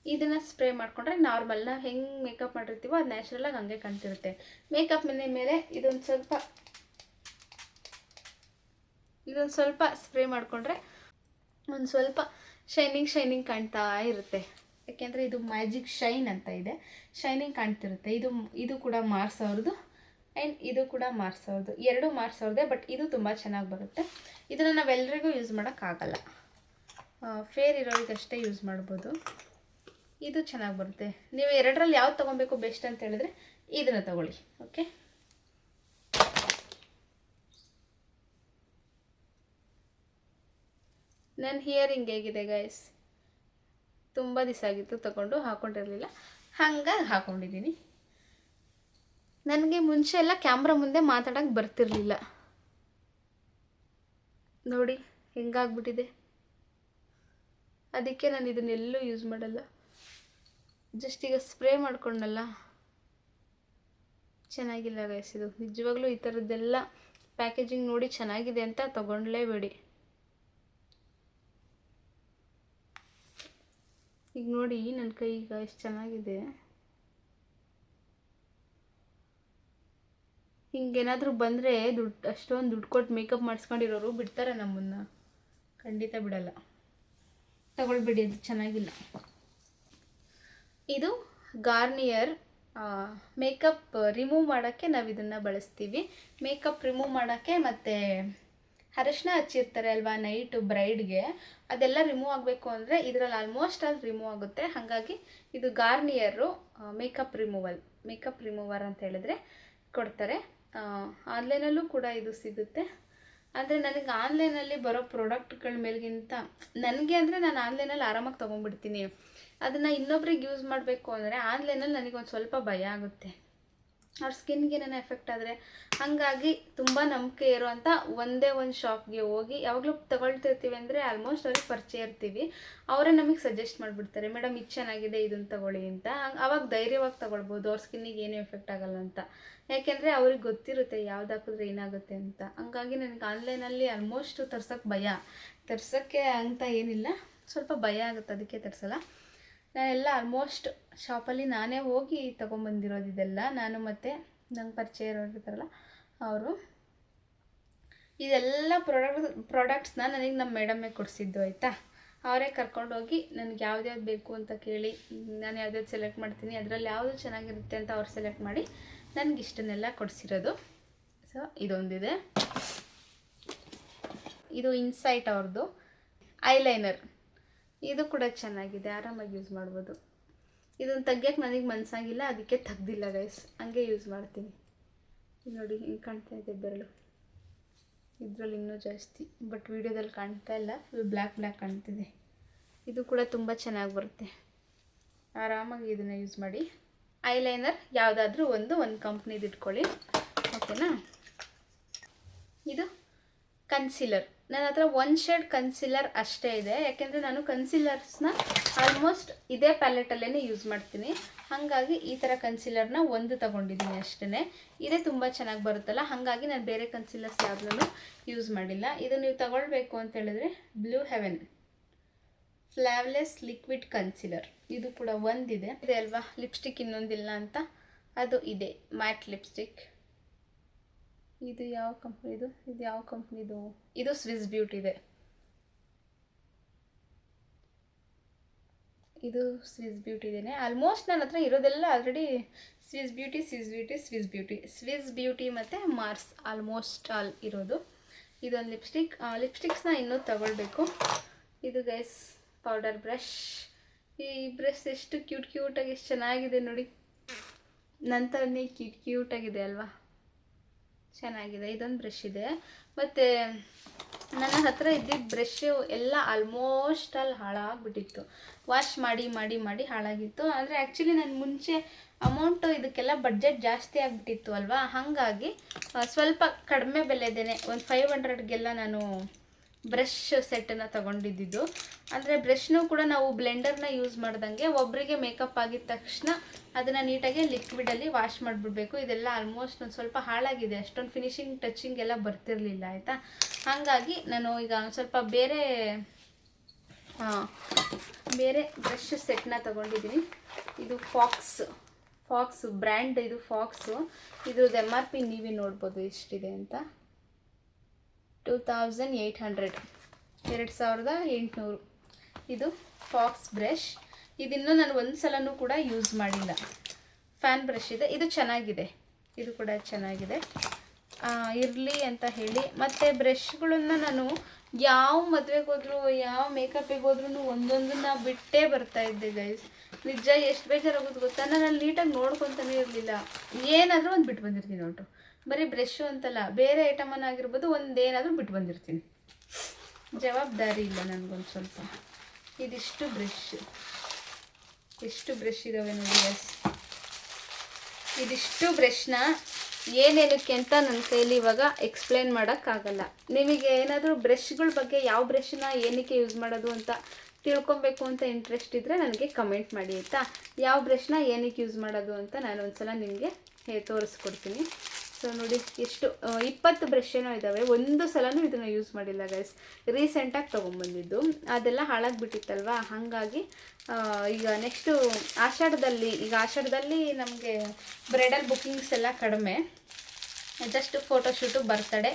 ಇದನ್ನು ಸ್ಪ್ರೇ ಮಾಡಿಕೊಂಡ್ರೆ ನಾರ್ಮಲ್ ನಾವು ಹೆಂಗೆ ಮೇಕಪ್ ಮಾಡಿರ್ತೀವೋ ಅದು ನ್ಯಾಚುರಲಾಗಿ ಹಂಗೆ ಕಾಣ್ತಿರುತ್ತೆ. ಮೇಕಪ್ ಮೇಲೆ ಇದೊಂದು ಸ್ವಲ್ಪ ಸ್ಪ್ರೇ ಮಾಡಿಕೊಂಡ್ರೆ ಒಂದು ಸ್ವಲ್ಪ ಶೈನಿಂಗ್ ಕಾಣ್ತಾ ಇರುತ್ತೆ. ಯಾಕೆಂದರೆ ಇದು ಮ್ಯಾಜಿಕ್ ಶೈನ್ ಅಂತ ಇದೆ, ಶೈನಿಂಗ್ ಕಾಣ್ತಿರುತ್ತೆ. ಇದು ಕೂಡ ಮಾರ್ಸ್ ಅವ್ರದ್ದು ಆ್ಯಂಡ್ ಇದು ಕೂಡ ಮಾರ್ಸ್ ಅವ್ರದ್ದು, ಎರಡು ಮಾರ್ಸ್ ಅವ್ರದ್ದೇ. ಬಟ್ ಇದು ತುಂಬ ಚೆನ್ನಾಗಿ ಬರುತ್ತೆ. ಇದನ್ನು ನಾವೆಲ್ಲರಿಗೂ ಯೂಸ್ ಮಾಡೋಕ್ಕಾಗಲ್ಲ, ಫೇರ್ ಇರೋರಿಗಷ್ಟೇ ಯೂಸ್ ಮಾಡ್ಬೋದು. ಇದು ಚೆನ್ನಾಗಿ ಬರುತ್ತೆ. ನೀವು ಎರಡರಲ್ಲಿ ಯಾವ್ದು ತೊಗೊಬೇಕು ಬೆಸ್ಟ್ ಅಂತ ಹೇಳಿದ್ರೆ ಇದನ್ನು ತಗೊಳ್ಳಿ. ಓಕೆ, ನನ್ನ ಹಿಯರಿಂಗ್ ಹೇಗಿದೆ ಗೈಸ್? ತುಂಬ ದಿವಸ ಆಗಿತ್ತು ತಗೊಂಡು, ಹಾಕ್ಕೊಂಡಿರಲಿಲ್ಲ, ಹಂಗಾಗಿ ಹಾಕ್ಕೊಂಡಿದ್ದೀನಿ. ನನಗೆ ಮುಂಚೆ ಎಲ್ಲ ಕ್ಯಾಮ್ರಾ ಮುಂದೆ ಮಾತಾಡೋಕ್ಕೆ ಬರ್ತಿರಲಿಲ್ಲ. ನೋಡಿ ಹೆಂಗಾಗ್ಬಿಟ್ಟಿದೆ. ಅದಕ್ಕೆ ನಾನು ಇದನ್ನೆಲ್ಲೂ ಯೂಸ್ ಮಾಡಲ್ಲ. ಜಸ್ಟ್ ಈಗ ಸ್ಪ್ರೇ ಮಾಡ್ಕೊಂಡಲ್ಲ, ಚೆನ್ನಾಗಿಲ್ಲ ಗೈಸ್ ಇದು. ನಿಜವಾಗ್ಲೂ ಈ ಥರದ್ದೆಲ್ಲ ಪ್ಯಾಕೇಜಿಂಗ್ ನೋಡಿ ಚೆನ್ನಾಗಿದೆ ಅಂತ ತಗೊಳ್ಳೇಬೇಡಿ. ಈಗ ನೋಡಿ ನನ್ನ ಕೈ ಈಗ ಎಷ್ಟು ಚೆನ್ನಾಗಿದೆ. ಹಿಂಗೇನಾದರೂ ಬಂದರೆ ಅಷ್ಟೊಂದು ದುಡ್ಡು ಕೊಟ್ಟು ಮೇಕಪ್ ಮಾಡಿಸ್ಕೊಂಡಿರೋರು ಬಿಡ್ತಾರೆ ನಮ್ಮನ್ನು? ಖಂಡಿತ ಬಿಡಲ್ಲ. ತಗೊಳ್ಬೇಡಿ, ಅದು ಚೆನ್ನಾಗಿಲ್ಲ. ಇದು ಗಾರ್ನಿಯರ್ ಮೇಕಪ್ ರಿಮೂವ್ ಮಾಡೋಕ್ಕೆ ನಾವು ಇದನ್ನು ಬಳಸ್ತೀವಿ. ಮೇಕಪ್ ರಿಮೂವ್ ಮಾಡೋಕ್ಕೆ, ಮತ್ತು ಅರಶಿನ ಹಚ್ಚಿರ್ತಾರೆ ಅಲ್ವಾ ನೈಟು ಬ್ರೈಡ್ಗೆ, ಅದೆಲ್ಲ ರಿಮೂವ್ ಆಗಬೇಕು ಅಂದರೆ ಇದರಲ್ಲಿ ಆಲ್ಮೋಸ್ಟ್ ಅಲ್ಲಿ ರಿಮೂವ್ ಆಗುತ್ತೆ. ಹಾಗಾಗಿ ಇದು ಗಾರ್ನಿಯರು ಮೇಕಪ್ ರಿಮೂವರ್ ಅಂತ ಹೇಳಿದ್ರೆ ಕೊಡ್ತಾರೆ. ಆನ್ಲೈನಲ್ಲೂ ಕೂಡ ಇದು ಸಿಗುತ್ತೆ. ಅಂದರೆ ನನಗೆ ಆನ್ಲೈನಲ್ಲಿ ಬರೋ ಪ್ರಾಡಕ್ಟ್ಗಳ ಮೇಲ್ಗಿಂತ ನನಗೆ ಅಂದರೆ ನಾನು ಆನ್ಲೈನಲ್ಲಿ ಆರಾಮಾಗಿ ತೊಗೊಂಡ್ಬಿಡ್ತೀನಿ. ಅದನ್ನು ಇನ್ನೊಬ್ರಿಗೆ ಯೂಸ್ ಮಾಡಬೇಕು ಅಂದರೆ ಆನ್ಲೈನಲ್ಲಿ ನನಗೊಂದು ಸ್ವಲ್ಪ ಭಯ ಆಗುತ್ತೆ, ಅವ್ರ ಸ್ಕಿನ್ಗೆ ಏನೇನು ಎಫೆಕ್ಟ್ ಆದರೆ. ಹಾಗಾಗಿ ತುಂಬ ನಂಬಿಕೆ ಇರೋವಂಥ ಒಂದೇ ಒಂದು ಶಾಪ್ಗೆ ಹೋಗಿ ಯಾವಾಗಲೂ ತಗೊಳ್ತಿರ್ತೀವಿ ಅಂದರೆ ಆಲ್ಮೋಸ್ಟ್ ಅವ್ರಿಗೆ ಪರಿಚಯ ಇರ್ತೀವಿ, ಅವರೇ ನಮಗೆ ಸಜೆಸ್ಟ್ ಮಾಡಿಬಿಡ್ತಾರೆ, ಮೇಡಮ್ ಇದು ಚೆನ್ನಾಗಿದೆ ಇದನ್ನು ತಗೊಳ್ಳಿ ಅಂತ. ಆವಾಗ ಧೈರ್ಯವಾಗಿ ತಗೊಳ್ಬೋದು, ಅವ್ರ ಸ್ಕಿನ್ನಿಗೆ ಏನೂ ಎಫೆಕ್ಟ್ ಆಗಲ್ಲ ಅಂತ. ಯಾಕೆಂದರೆ ಅವ್ರಿಗೆ ಗೊತ್ತಿರುತ್ತೆ ಯಾವ್ದು ಹಾಕಿದ್ರೆ ಏನಾಗುತ್ತೆ ಅಂತ. ಹಂಗಾಗಿ ನನಗೆ ಆನ್ಲೈನಲ್ಲಿ ಆಲ್ಮೋಸ್ಟ್ ತರ್ಸೋಕ್ಕೆ ಭಯ. ತರ್ಸೋಕ್ಕೆ ಅಂತ ಏನಿಲ್ಲ, ಸ್ವಲ್ಪ ಭಯ ಆಗುತ್ತೆ, ಅದಕ್ಕೆ ತರಿಸಲ್ಲ. ನಾನೆಲ್ಲ ಆಲ್ಮೋಸ್ಟ್ ಶಾಪಲ್ಲಿ ನಾನೇ ಹೋಗಿ ತೊಗೊಂಬಂದಿರೋದು ಇದೆಲ್ಲ. ನಾನು ಮತ್ತು ನಂಗೆ ಪರಿಚಯ ಇರೋರಿರ್ತಾರಲ್ಲ ಅವರು. ಇದೆಲ್ಲ ಪ್ರಾಡಕ್ಟ್ಸ್ನ ನನಗೆ ನಮ್ಮ ಮೇಡಮ್ಮೇ ಕೊಡಿಸಿದ್ದು ಆಯಿತಾ. ಅವರೇ ಕರ್ಕೊಂಡೋಗಿ ನನಗೆ ಯಾವ್ದ್ಯಾವ್ದು ಬೇಕು ಅಂತ ಕೇಳಿ ನಾನು ಯಾವ್ದ್ಯಾವ್ದು ಸೆಲೆಕ್ಟ್ ಮಾಡ್ತೀನಿ, ಅದರಲ್ಲಿ ಯಾವುದು ಚೆನ್ನಾಗಿರುತ್ತೆ ಅಂತ ಅವ್ರು ಸೆಲೆಕ್ಟ್ ಮಾಡಿ ನನಗೆ ಇಷ್ಟನ್ನೆಲ್ಲ ಕೊಡಿಸಿರೋದು. ಸೊ ಇದೊಂದಿದೆ, ಇದು ಇನ್ಸೈಟ್ ಅವ್ರದ್ದು ಐಲೈನರ್. ಇದು ಕೂಡ ಚೆನ್ನಾಗಿದೆ, ಆರಾಮಾಗಿ ಯೂಸ್ ಮಾಡ್ಬೋದು. ಇದನ್ನು ತೆಗಿಯೋಕ್ಕೆ ನನಗೆ ಮನಸ್ಸಾಗಿಲ್ಲ, ಅದಕ್ಕೆ ತೆಗ್ದಿಲ್ಲ ಗೈಸ್, ಹಂಗೆ ಯೂಸ್ ಮಾಡ್ತೀನಿ. ನೋಡಿ ಹಿಂಗೆ ಕಾಣ್ತಾ ಇದೆ ಬೆರಳು, ಇದರಲ್ಲಿ ಇನ್ನೂ ಜಾಸ್ತಿ, ಬಟ್ ವಿಡಿಯೋದಲ್ಲಿ ಕಾಣ್ತಾ ಇಲ್ಲ, ಇದು ಬ್ಲ್ಯಾಕ್ ಕಾಣ್ತಿದೆ. ಇದು ಕೂಡ ತುಂಬ ಚೆನ್ನಾಗಿ ಬರುತ್ತೆ, ಆರಾಮಾಗಿ ಇದನ್ನು ಯೂಸ್ ಮಾಡಿ. ಐಲೈನರ್ ಯಾವುದಾದ್ರೂ ಒಂದು ಕಂಪ್ನಿದು ಇಟ್ಕೊಳ್ಳಿ, ಓಕೆನಾ. ಇದು ಕನ್ಸೀಲರ್. ನನ್ನ ಹತ್ರ ಒಂದು ಶೇಡ್ ಕನ್ಸೀಲರ್ ಅಷ್ಟೇ ಇದೆ, ಯಾಕೆಂದರೆ ನಾನು ಕನ್ಸೀಲರ್ಸ್ನ ಆಲ್ಮೋಸ್ಟ್ ಇದೇ ಪ್ಯಾಲೆಟಲ್ಲೇ ಯೂಸ್ ಮಾಡ್ತೀನಿ. ಹಾಗಾಗಿ ಈ ಥರ ಕನ್ಸೀಲರ್ನ ಒಂದು ತೊಗೊಂಡಿದ್ದೀನಿ ಅಷ್ಟೇ. ಇದೇ ತುಂಬ ಚೆನ್ನಾಗಿ ಬರುತ್ತಲ್ಲ, ಹಾಗಾಗಿ ನಾನು ಬೇರೆ ಕನ್ಸೀಲರ್ಸ್ ಯಾವುದೂ ಯೂಸ್ ಮಾಡಿಲ್ಲ. ಇದು ನೀವು ತಗೊಳ್ಬೇಕು ಅಂತ ಹೇಳಿದ್ರೆ ಬ್ಲೂ ಹೆವೆನ್ ಫ್ಲಾವ್ಲೆಸ್ ಲಿಕ್ವಿಡ್ ಕನ್ಸೀಲರ್, ಇದು ಕೂಡ ಒಂದಿದೆ. ಇದೆ ಅಲ್ವಾ, ಲಿಪ್ಸ್ಟಿಕ್ ಇನ್ನೊಂದಿಲ್ಲ ಅಂತ, ಅದು ಇದೆ ಮ್ಯಾಟ್ ಲಿಪ್ಸ್ಟಿಕ್. ಇದು ಯಾವ ಕಂಪ್ನಿದು? ಇದು ಸ್ವಿಸ್ ಬ್ಯೂಟಿದೆ. ಇದು ಸ್ವಿಸ್ ಬ್ಯೂಟಿದೇನೆ. ಆಲ್ಮೋಸ್ಟ್ ನನ್ನ ಹತ್ರ ಇರೋದೆಲ್ಲ ಆಲ್ರೆಡಿ ಸ್ವಿಸ್ ಬ್ಯೂಟಿ ಮತ್ತು ಮಾರ್ಸ್ ಆಲ್ಮೋಸ್ಟ್ ಆಲ್ ಇರೋದು. ಇದೊಂದು ಲಿಪ್ಸ್ಟಿಕ್ಸ್ನ ಇನ್ನೂ ತಗೊಳ್ಬೇಕು. ಇದು ಗೈಸ್ ಪೌಡರ್ ಬ್ರಷ್. ಈ ಬ್ರಷ್ ಎಷ್ಟು ಕ್ಯೂಟಾಗಿ ಎಷ್ಟು ಚೆನ್ನಾಗಿದೆ ನೋಡಿ, ನನ್ನ ಥರನೇ ಕ್ಯೂಟಾಗಿದೆ ಅಲ್ವಾ, ಚೆನ್ನಾಗಿದೆ. ಇದೊಂದು ಬ್ರಷ್ ಇದೆ. ಮತ್ತು ನನ್ನ ಹತ್ರ ಇದ್ದಿದ್ದ ಬ್ರಷ್ ಎಲ್ಲ ಆಲ್ಮೋಸ್ಟ್ ಅಲ್ಲಿ ಹಾಳಾಗಿಬಿಟ್ಟಿತ್ತು, ವಾಶ್ ಮಾಡಿ ಮಾಡಿ ಮಾಡಿ ಹಾಳಾಗಿತ್ತು. ಅಂದರೆ ಆ್ಯಕ್ಚುಲಿ ನಾನು ಮುಂಚೆ ಅಮೌಂಟು ಇದಕ್ಕೆಲ್ಲ ಬಡ್ಜೆಟ್ ಜಾಸ್ತಿ ಆಗಿಬಿಟ್ಟಿತ್ತು ಅಲ್ವಾ, ಹಾಗಾಗಿ ಸ್ವಲ್ಪ ಕಡಿಮೆ ಬೆಲೆದೇನೆ ಒಂದು 500ಗೆಲ್ಲ ನಾನು ಬ್ರಷ್ ಸೆಟ್ಟನ್ನು ತೊಗೊಂಡಿದ್ದು. ಅಂದರೆ ಬ್ರಷ್ನೂ ಕೂಡ ನಾವು ಬ್ಲೆಂಡರ್ನ ಯೂಸ್ ಮಾಡ್ದಂಗೆ ಒಬ್ಬರಿಗೆ ಮೇಕಪ್ ಆಗಿದ ತಕ್ಷಣ ಅದನ್ನು ನೀಟಾಗಿ ಲಿಕ್ವಿಡಲ್ಲಿ ವಾಶ್ ಮಾಡಿಬಿಡ್ಬೇಕು. ಇದೆಲ್ಲ ಆಲ್ಮೋಸ್ಟ್ ಒಂದು ಸ್ವಲ್ಪ ಹಾಳಾಗಿದೆ, ಅಷ್ಟೊಂದು ಫಿನಿಶಿಂಗ್ ಟಚಿಂಗ್ ಎಲ್ಲ ಬರ್ತಿರಲಿಲ್ಲ ಆಯಿತಾ. ಹಾಗಾಗಿ ನಾನು ಈಗ ಸ್ವಲ್ಪ ಬೇರೆ ಬ್ರಷ್ ಸೆಟ್ನ ತೊಗೊಂಡಿದ್ದೀನಿ. ಇದು ಫಾಕ್ಸ್ ಬ್ರ್ಯಾಂಡ್, ಇದು ಫಾಕ್ಸು. ಇದ್ರದ್ದು MRP ನೀವೇ ನೋಡ್ಬೋದು ಎಷ್ಟಿದೆ ಅಂತ, 2800, 2800. ಇದು ಫಾಕ್ಸ್ ಬ್ರಷ್. ಇದಿನ್ನೂ ನಾನು ಒಂದು ಸಲನೂ ಕೂಡ ಯೂಸ್ ಮಾಡಿಲ್ಲ. ಫ್ಯಾನ್ ಬ್ರಷ್ ಇದೆ, ಇದು ಚೆನ್ನಾಗಿದೆ, ಇದು ಕೂಡ ಚೆನ್ನಾಗಿದೆ, ಇರಲಿ ಅಂತ ಹೇಳಿ. ಮತ್ತು ಬ್ರಷ್ಗಳನ್ನು ನಾನು ಯಾವ ಮದುವೆಗೆ ಹೋದ್ರು ಯಾವ ಮೇಕಪ್ಪಿಗೆ ಹೋದ್ರೂ ಒಂದೊಂದನ್ನು ಬಿಟ್ಟೇ ಬರ್ತಾಯಿದ್ದೆ ಗೈಸ್. ನಿಜ ಎಷ್ಟು ಬೇಜಾರಾಗೋದು ಗೊತ್ತಾ. ನಾನು ಅಲ್ಲಿ ನೀಟಾಗಿ ನೋಡ್ಕೊತಾನೆ ಇರಲಿಲ್ಲ, ಏನಾದರೂ ಒಂದು ಬಿಟ್ಟು ಬಂದಿರ್ತೀನಿ ನೋಟು. ಬರೀ ಬ್ರಷ್ಷು ಅಂತಲ್ಲ, ಬೇರೆ ಐಟಮನ್ನು ಆಗಿರ್ಬೋದು, ಒಂದೇನಾದರೂ ಬಿಟ್ಟು ಬಂದಿರ್ತೀನಿ. ಜವಾಬ್ದಾರಿ ಇಲ್ಲ ನನಗೊಂದು ಸ್ವಲ್ಪ. ಇದಿಷ್ಟು ಬ್ರಷ್, ಎಷ್ಟು ಬ್ರಷ್ ಇದ್ದಾವೆ ನೋಡಿ ಗೈಸ್. ಇದಿಷ್ಟು ಬ್ರಷ್ನ ಏನೇನಕ್ಕೆ ಅಂತ ನನ್ನ ಕೈಲಿ ಇವಾಗ ಎಕ್ಸ್ಪ್ಲೇನ್ ಮಾಡೋಕ್ಕಾಗಲ್ಲ. ನಿಮಗೆ ಏನಾದರೂ ಬ್ರಷ್ಗಳ ಬಗ್ಗೆ ಯಾವ ಬ್ರಷ್ನ ಏನಕ್ಕೆ ಯೂಸ್ ಮಾಡೋದು ಅಂತ ತಿಳ್ಕೊಬೇಕು ಅಂತ ಇಂಟ್ರೆಸ್ಟ್ ಇದ್ದರೆ ನನಗೆ ಕಮೆಂಟ್ ಮಾಡಿ ಆಯಿತಾ. ಯಾವ ಬ್ರಷ್ನ ಏನಕ್ಕೆ ಯೂಸ್ ಮಾಡೋದು ಅಂತ ನಾನು ಒಂದ್ಸಲ ನಿಮಗೆ ತೋರಿಸ್ಕೊಡ್ತೀನಿ. ಸೊ ನೋಡಿ, ಎಷ್ಟು 20 ಬ್ರಷ್ ಏನೋ ಇದ್ದಾವೆ. ಒಂದು ಸಲನೂ ಇದನ್ನು ಯೂಸ್ ಮಾಡಿಲ್ಲ ಗೈಸ್. ರೀಸೆಂಟಾಗಿ ತೊಗೊಂಬಂದಿದ್ದು, ಅದೆಲ್ಲ ಹಾಳಾಗಿಬಿಟ್ಟಿತ್ತಲ್ವ, ಹಾಗಾಗಿ ಈಗ ನೆಕ್ಸ್ಟು ಆಷಾಢದಲ್ಲಿ ನಮಗೆ ಬ್ರೈಡಲ್ ಬುಕ್ಕಿಂಗ್ಸ್ ಎಲ್ಲ ಕಡಿಮೆ. ಜಸ್ಟ್ ಫೋಟೋಶೂಟು, ಬರ್ತಡೇ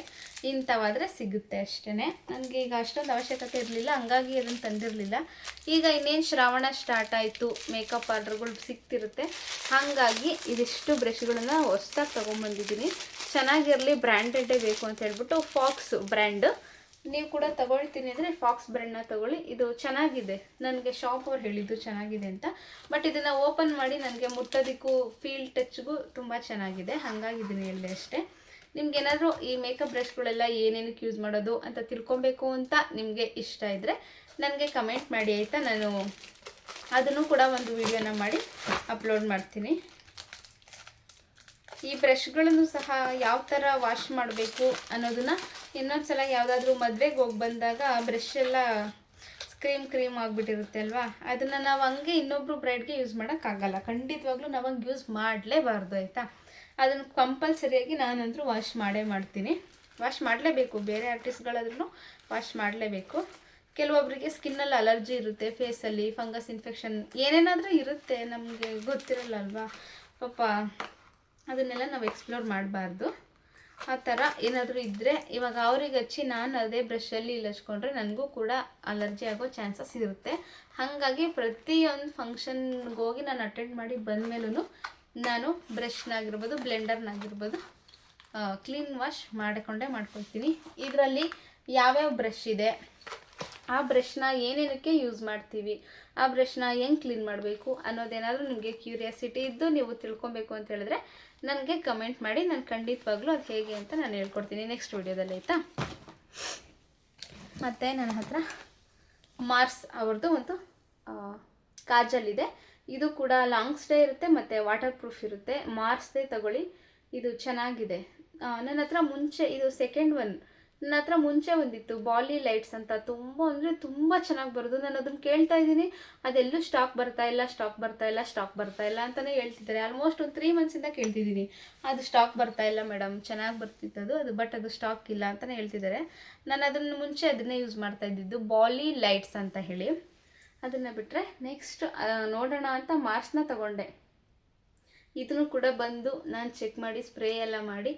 ಇಂಥವಾದರೆ ಸಿಗುತ್ತೆ ಅಷ್ಟೇ. ನನಗೆ ಈಗ ಅಷ್ಟೊಂದು ಅವಶ್ಯಕತೆ ಇರಲಿಲ್ಲ, ಹಂಗಾಗಿ ಅದನ್ನು ತಂದಿರಲಿಲ್ಲ. ಈಗ ಇನ್ನೇನು ಶ್ರಾವಣ ಸ್ಟಾರ್ಟ್ ಆಯಿತು, ಮೇಕಪ್ ಆರ್ಡ್ರ್ಗಳು ಸಿಗ್ತಿರುತ್ತೆ, ಹಾಗಾಗಿ ಇದಿಷ್ಟು ಬ್ರಷ್ಗಳನ್ನು ಹೊಸ್ದಾಗಿ ತೊಗೊಂಬಂದಿದ್ದೀನಿ. ಚೆನ್ನಾಗಿರಲಿ, ಬ್ರ್ಯಾಂಡೆಡ್ಡೇ ಬೇಕು ಅಂತ ಹೇಳ್ಬಿಟ್ಟು ಫಾಕ್ಸ್ ಬ್ರ್ಯಾಂಡು. ನೀವು ಕೂಡ ತೊಗೊಳ್ತೀನಿ ಅಂದರೆ ಫಾಕ್ಸ್ ಬ್ರ್ಯಾಂಡ್ನ ತೊಗೊಳ್ಳಿ. ಇದು ಚೆನ್ನಾಗಿದೆ, ನನಗೆ ಶಾಪ್ ಅವ್ರು ಹೇಳಿದ್ದು ಚೆನ್ನಾಗಿದೆ ಅಂತ. ಬಟ್ ಇದನ್ನು ಓಪನ್ ಮಾಡಿ ನನಗೆ ಮುಟ್ಟೋದಕ್ಕೂ ಫೀಲ್ ಟಚ್ಗೂ ತುಂಬ ಚೆನ್ನಾಗಿದೆ, ಹಾಗಾಗಿ ಇದನ್ನು ಹೇಳಿದೆ ಅಷ್ಟೇ. ನಿಮ್ಗೇನಾದರೂ ಈ ಮೇಕಪ್ ಬ್ರಷ್ಗಳೆಲ್ಲ ಏನೇನಕ್ಕೆ ಯೂಸ್ ಮಾಡೋದು ಅಂತ ತಿಳ್ಕೊಬೇಕು ಅಂತ ನಿಮಗೆ ಇಷ್ಟ ಇದ್ದರೆ ನನಗೆ ಕಮೆಂಟ್ ಮಾಡಿ ಆಯಿತಾ. ನಾನು ಅದನ್ನು ಕೂಡ ಒಂದು ವಿಡಿಯೋನ ಮಾಡಿ ಅಪ್ಲೋಡ್ ಮಾಡ್ತೀನಿ. ಈ ಬ್ರಷ್ಗಳನ್ನು ಸಹ ಯಾವ ಥರ ವಾಶ್ ಮಾಡಬೇಕು ಅನ್ನೋದನ್ನು ಇನ್ನೊಂದು ಸಲ ಯಾವುದಾದ್ರೂ ಮದುವೆಗೆ ಹೋಗಿ ಬಂದಾಗ ಬ್ರಷ್ ಎಲ್ಲ ಕ್ರೀಮ್ ಆಗಿಬಿಟ್ಟಿರುತ್ತೆ ಅಲ್ವಾ, ಅದನ್ನು ನಾವು ಹಂಗೆ ಇನ್ನೊಬ್ಬರು ಬ್ರೈಡ್ಗೆ ಯೂಸ್ ಮಾಡೋಕ್ಕಾಗಲ್ಲ. ಖಂಡಿತವಾಗ್ಲೂ ನಾವು ಹಂಗೆ ಯೂಸ್ ಮಾಡಲೇಬಾರ್ದು ಆಯಿತಾ. ಅದನ್ನು ಕಂಪಲ್ಸರಿಯಾಗಿ ನಾನಂತರೂ ವಾಶ್ ಮಾಡ್ತೀನಿ. ವಾಶ್ ಮಾಡಲೇಬೇಕು, ಬೇರೆ ಆರ್ಟಿಸ್ಟ್ಗಳಾದ್ರೂ ವಾಶ್ ಮಾಡಲೇಬೇಕು. ಕೆಲವೊಬ್ಬರಿಗೆ ಸ್ಕಿನ್ನಲ್ಲಿ ಅಲರ್ಜಿ ಇರುತ್ತೆ, ಫೇಸಲ್ಲಿ ಫಂಗಸ್ ಇನ್ಫೆಕ್ಷನ್ ಏನೇನಾದರೂ ಇರುತ್ತೆ, ನಮಗೆ ಗೊತ್ತಿರಲ್ಲ ಅಲ್ವಾ ಪಾಪ. ಅದನ್ನೆಲ್ಲ ನಾವು ಎಕ್ಸ್ಪ್ಲೋರ್ ಮಾಡಬಾರ್ದು. ಆ ಥರ ಏನಾದರೂ ಇದ್ದರೆ ಇವಾಗ ಅವ್ರಿಗೆ ಹಚ್ಚಿ ನಾನು ಅದೇ ಬ್ರಷಲ್ಲಿ ಇಲ್ಲಿ ಹಚ್ಕೊಂಡ್ರೆ ನನಗೂ ಕೂಡ ಅಲರ್ಜಿ ಆಗೋ ಚಾನ್ಸಸ್ ಇರುತ್ತೆ. ಹಾಗಾಗಿ ಪ್ರತಿಯೊಂದು ಫಂಕ್ಷನ್ಗೆ ಹೋಗಿ ನಾನು ಅಟೆಂಡ್ ಮಾಡಿ ಬಂದಮೇಲೂ ನಾನು ಬ್ರಷ್ನಾಗಿರ್ಬೋದು, ಬ್ಲೆಂಡರ್ನಾಗಿರ್ಬೋದು ಕ್ಲೀನ್ ವಾಶ್ ಮಾಡ್ಕೊಳ್ತೀನಿ. ಇದರಲ್ಲಿ ಯಾವ್ಯಾವ ಬ್ರಷ್ ಇದೆ, ಆ ಬ್ರಷ್ನ ಏನೇನಕ್ಕೆ ಯೂಸ್ ಮಾಡ್ತೀವಿ, ಆ ಬ್ರಷ್ನ ಹೆಂಗೆ ಕ್ಲೀನ್ ಮಾಡಬೇಕು ಅನ್ನೋದೇನಾದರೂ ನಿಮಗೆ ಕ್ಯೂರಿಯಾಸಿಟಿ ಇದ್ದು ನೀವು ತಿಳ್ಕೊಬೇಕು ಅಂತ ಹೇಳಿದ್ರೆ ನನಗೆ ಕಮೆಂಟ್ ಮಾಡಿ. ನಾನು ಖಂಡಿತವಾಗ್ಲೂ ಅದು ಹೇಗೆ ಅಂತ ನಾನು ಹೇಳ್ಕೊಡ್ತೀನಿ ನೆಕ್ಸ್ಟ್ ವಿಡಿಯೋದಲ್ಲಿ ಆಯಿತಾ. ಮತ್ತು ನನ್ನ ಹತ್ರ ಮಾರ್ಸ್ ಅವ್ರದ್ದು ಒಂದು ಕಾಜಲ್ ಇದೆ. ಇದು ಕೂಡ ಲಾಂಗ್ ಸ್ಟೇ ಇರುತ್ತೆ ಮತ್ತು ವಾಟರ್ ಪ್ರೂಫ್ ಇರುತ್ತೆ. ಮಾರ್ಸ್ದೇ ತಗೊಳ್ಳಿ, ಇದು ಚೆನ್ನಾಗಿದೆ. ನನ್ನ ಹತ್ರ ಮುಂಚೆ ಇದು ಸೆಕೆಂಡ್ ಒನ್. ನನ್ನ ಹತ್ರ ಮುಂಚೆ ಒಂದಿತ್ತು ಬಾಲಿ ಲೈಟ್ಸ್ ಅಂತ, ತುಂಬ ಅಂದರೆ ತುಂಬ ಚೆನ್ನಾಗಿ ಬರೋದು. ನಾನು ಅದನ್ನು ಕೇಳ್ತಾ ಇದ್ದೀನಿ, ಅದೆಲ್ಲೂ ಸ್ಟಾಕ್ ಬರ್ತಾ ಇಲ್ಲ ಅಂತಲೇ ಹೇಳ್ತಿದ್ದಾರೆ. ಆಲ್ಮೋಸ್ಟ್ ಒಂದು 3 ಮಂತ್ಸಿಂದ ಕೇಳ್ತಿದ್ದೀನಿ, ಅದು ಸ್ಟಾಕ್ ಬರ್ತಾ ಇಲ್ಲ ಮೇಡಮ್, ಚೆನ್ನಾಗಿ ಬರ್ತಿತ್ತು ಅದು, ಬಟ್ ಅದು ಸ್ಟಾಕ್ ಇಲ್ಲ ಅಂತಲೇ ಹೇಳ್ತಿದ್ದಾರೆ. ನಾನು ಅದನ್ನು ಮುಂಚೆ ಅದನ್ನೇ ಯೂಸ್ ಮಾಡ್ತಾ ಇದ್ದಿದ್ದು, ಬಾಲಿ ಲೈಟ್ಸ್ ಅಂತ ಹೇಳಿ. ಅದನ್ನು ಬಿಟ್ಟರೆ ನೆಕ್ಸ್ಟ್ ನೋಡೋಣ ಅಂತ ಮಾರ್ಸ್ನ ತಗೊಂಡೆ. ಇದನ್ನು ಕೂಡ ಬಂದು ನಾನು ಚೆಕ್ ಮಾಡಿ ಸ್ಪ್ರೇ ಎಲ್ಲ ಮಾಡಿ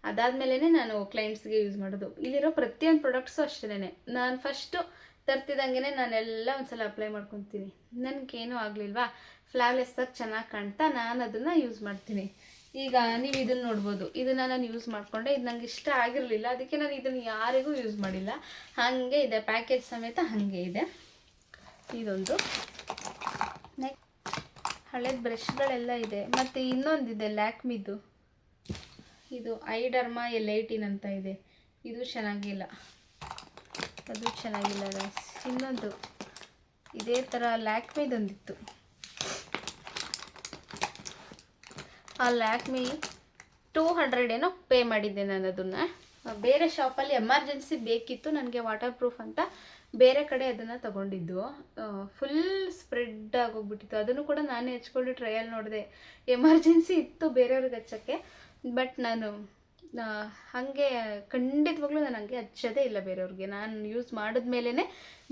ಅದಾದಮೇಲೆ ನಾನು ಕ್ಲೈಂಟ್ಸ್ಗೆ ಯೂಸ್ ಮಾಡೋದು. ಇಲ್ಲಿರೋ ಪ್ರತಿಯೊಂದು ಪ್ರಾಡಕ್ಟ್ಸು ಅಷ್ಟೇ, ನಾನು ಫಸ್ಟು ತರ್ತಿದ್ದಂಗೆ ನಾನೆಲ್ಲ ಒಂದು ಸಲ ಅಪ್ಲೈ ಮಾಡ್ಕೊತೀನಿ. ನನಗೇನೂ ಆಗಲಿಲ್ವಾ, ಫ್ಲಾಲೆಸ್ಸಾಗಿ ಚೆನ್ನಾಗಿ ಕಾಣ್ತಾ ನಾನು ಅದನ್ನು ಯೂಸ್ ಮಾಡ್ತೀನಿ. ಈಗ ನೀವು ಇದನ್ನು ನೋಡ್ಬೋದು, ಇದನ್ನು ನಾನು ಯೂಸ್ ಮಾಡಿಕೊಂಡೆ. ಇದು ನನಗೆ ಇಷ್ಟ ಆಗಿರಲಿಲ್ಲ, ಅದಕ್ಕೆ ನಾನು ಇದನ್ನು ಯಾರಿಗೂ ಯೂಸ್ ಮಾಡಿಲ್ಲ. ಹಾಗೆ ಇದೆ, ಪ್ಯಾಕೇಜ್ ಸಮೇತ ಹಾಗೆ ಇದೆ. ಇದೊಂದು ಹಳೇದು ಬ್ರಷ್ಗಳೆಲ್ಲ ಇದೆ. ಮತ್ತು ಇನ್ನೊಂದಿದೆ ಲ್ಯಾಕ್ಮಿದು, ಇದು ಐಡರ್ಮಾ L18 ಅಂತ ಇದೆ. ಇದು ಚೆನ್ನಾಗಿಲ್ಲ, ಅದು ಚೆನ್ನಾಗಿಲ್ಲ ಗೈಸ್. ಇನ್ನೊಂದು ಇದೇ ಥರ ಲ್ಯಾಕ್ಮಿದೊಂದಿತ್ತು, ಆ ಲ್ಯಾಕ್ಮಿ 200 ಏನೋ ಪೇ ಮಾಡಿದ್ದೆ ನಾನು ಅದನ್ನು. ಬೇರೆ ಶಾಪಲ್ಲಿ ಎಮರ್ಜೆನ್ಸಿ ಬೇಕಿತ್ತು ನನಗೆ ವಾಟರ್ ಪ್ರೂಫ್ ಅಂತ, ಬೇರೆ ಕಡೆ ಅದನ್ನು ತಗೊಂಡಿದ್ದು. ಫುಲ್ ಸ್ಪ್ರೆಡ್ ಆಗೋಗ್ಬಿಟ್ಟಿತ್ತು. ಅದನ್ನು ಕೂಡ ನಾನೇ ಹಚ್ಕೊಂಡು ಟ್ರಯಲ್ ನೋಡಿದೆ. ಎಮರ್ಜೆನ್ಸಿ ಇತ್ತು ಬೇರೆಯವ್ರಿಗೆ ಹಚ್ಚೋಕ್ಕೆ, ಬಟ್ ನಾನು ಹಾಗೆ ಖಂಡಿತವಾಗ್ಲೂ ನಾನು ಹಂಗೆ ಹಚ್ಚೋದೇ ಇಲ್ಲ ಬೇರೆಯವ್ರಿಗೆ. ನಾನು ಯೂಸ್ ಮಾಡಿದ್ಮೇಲೆ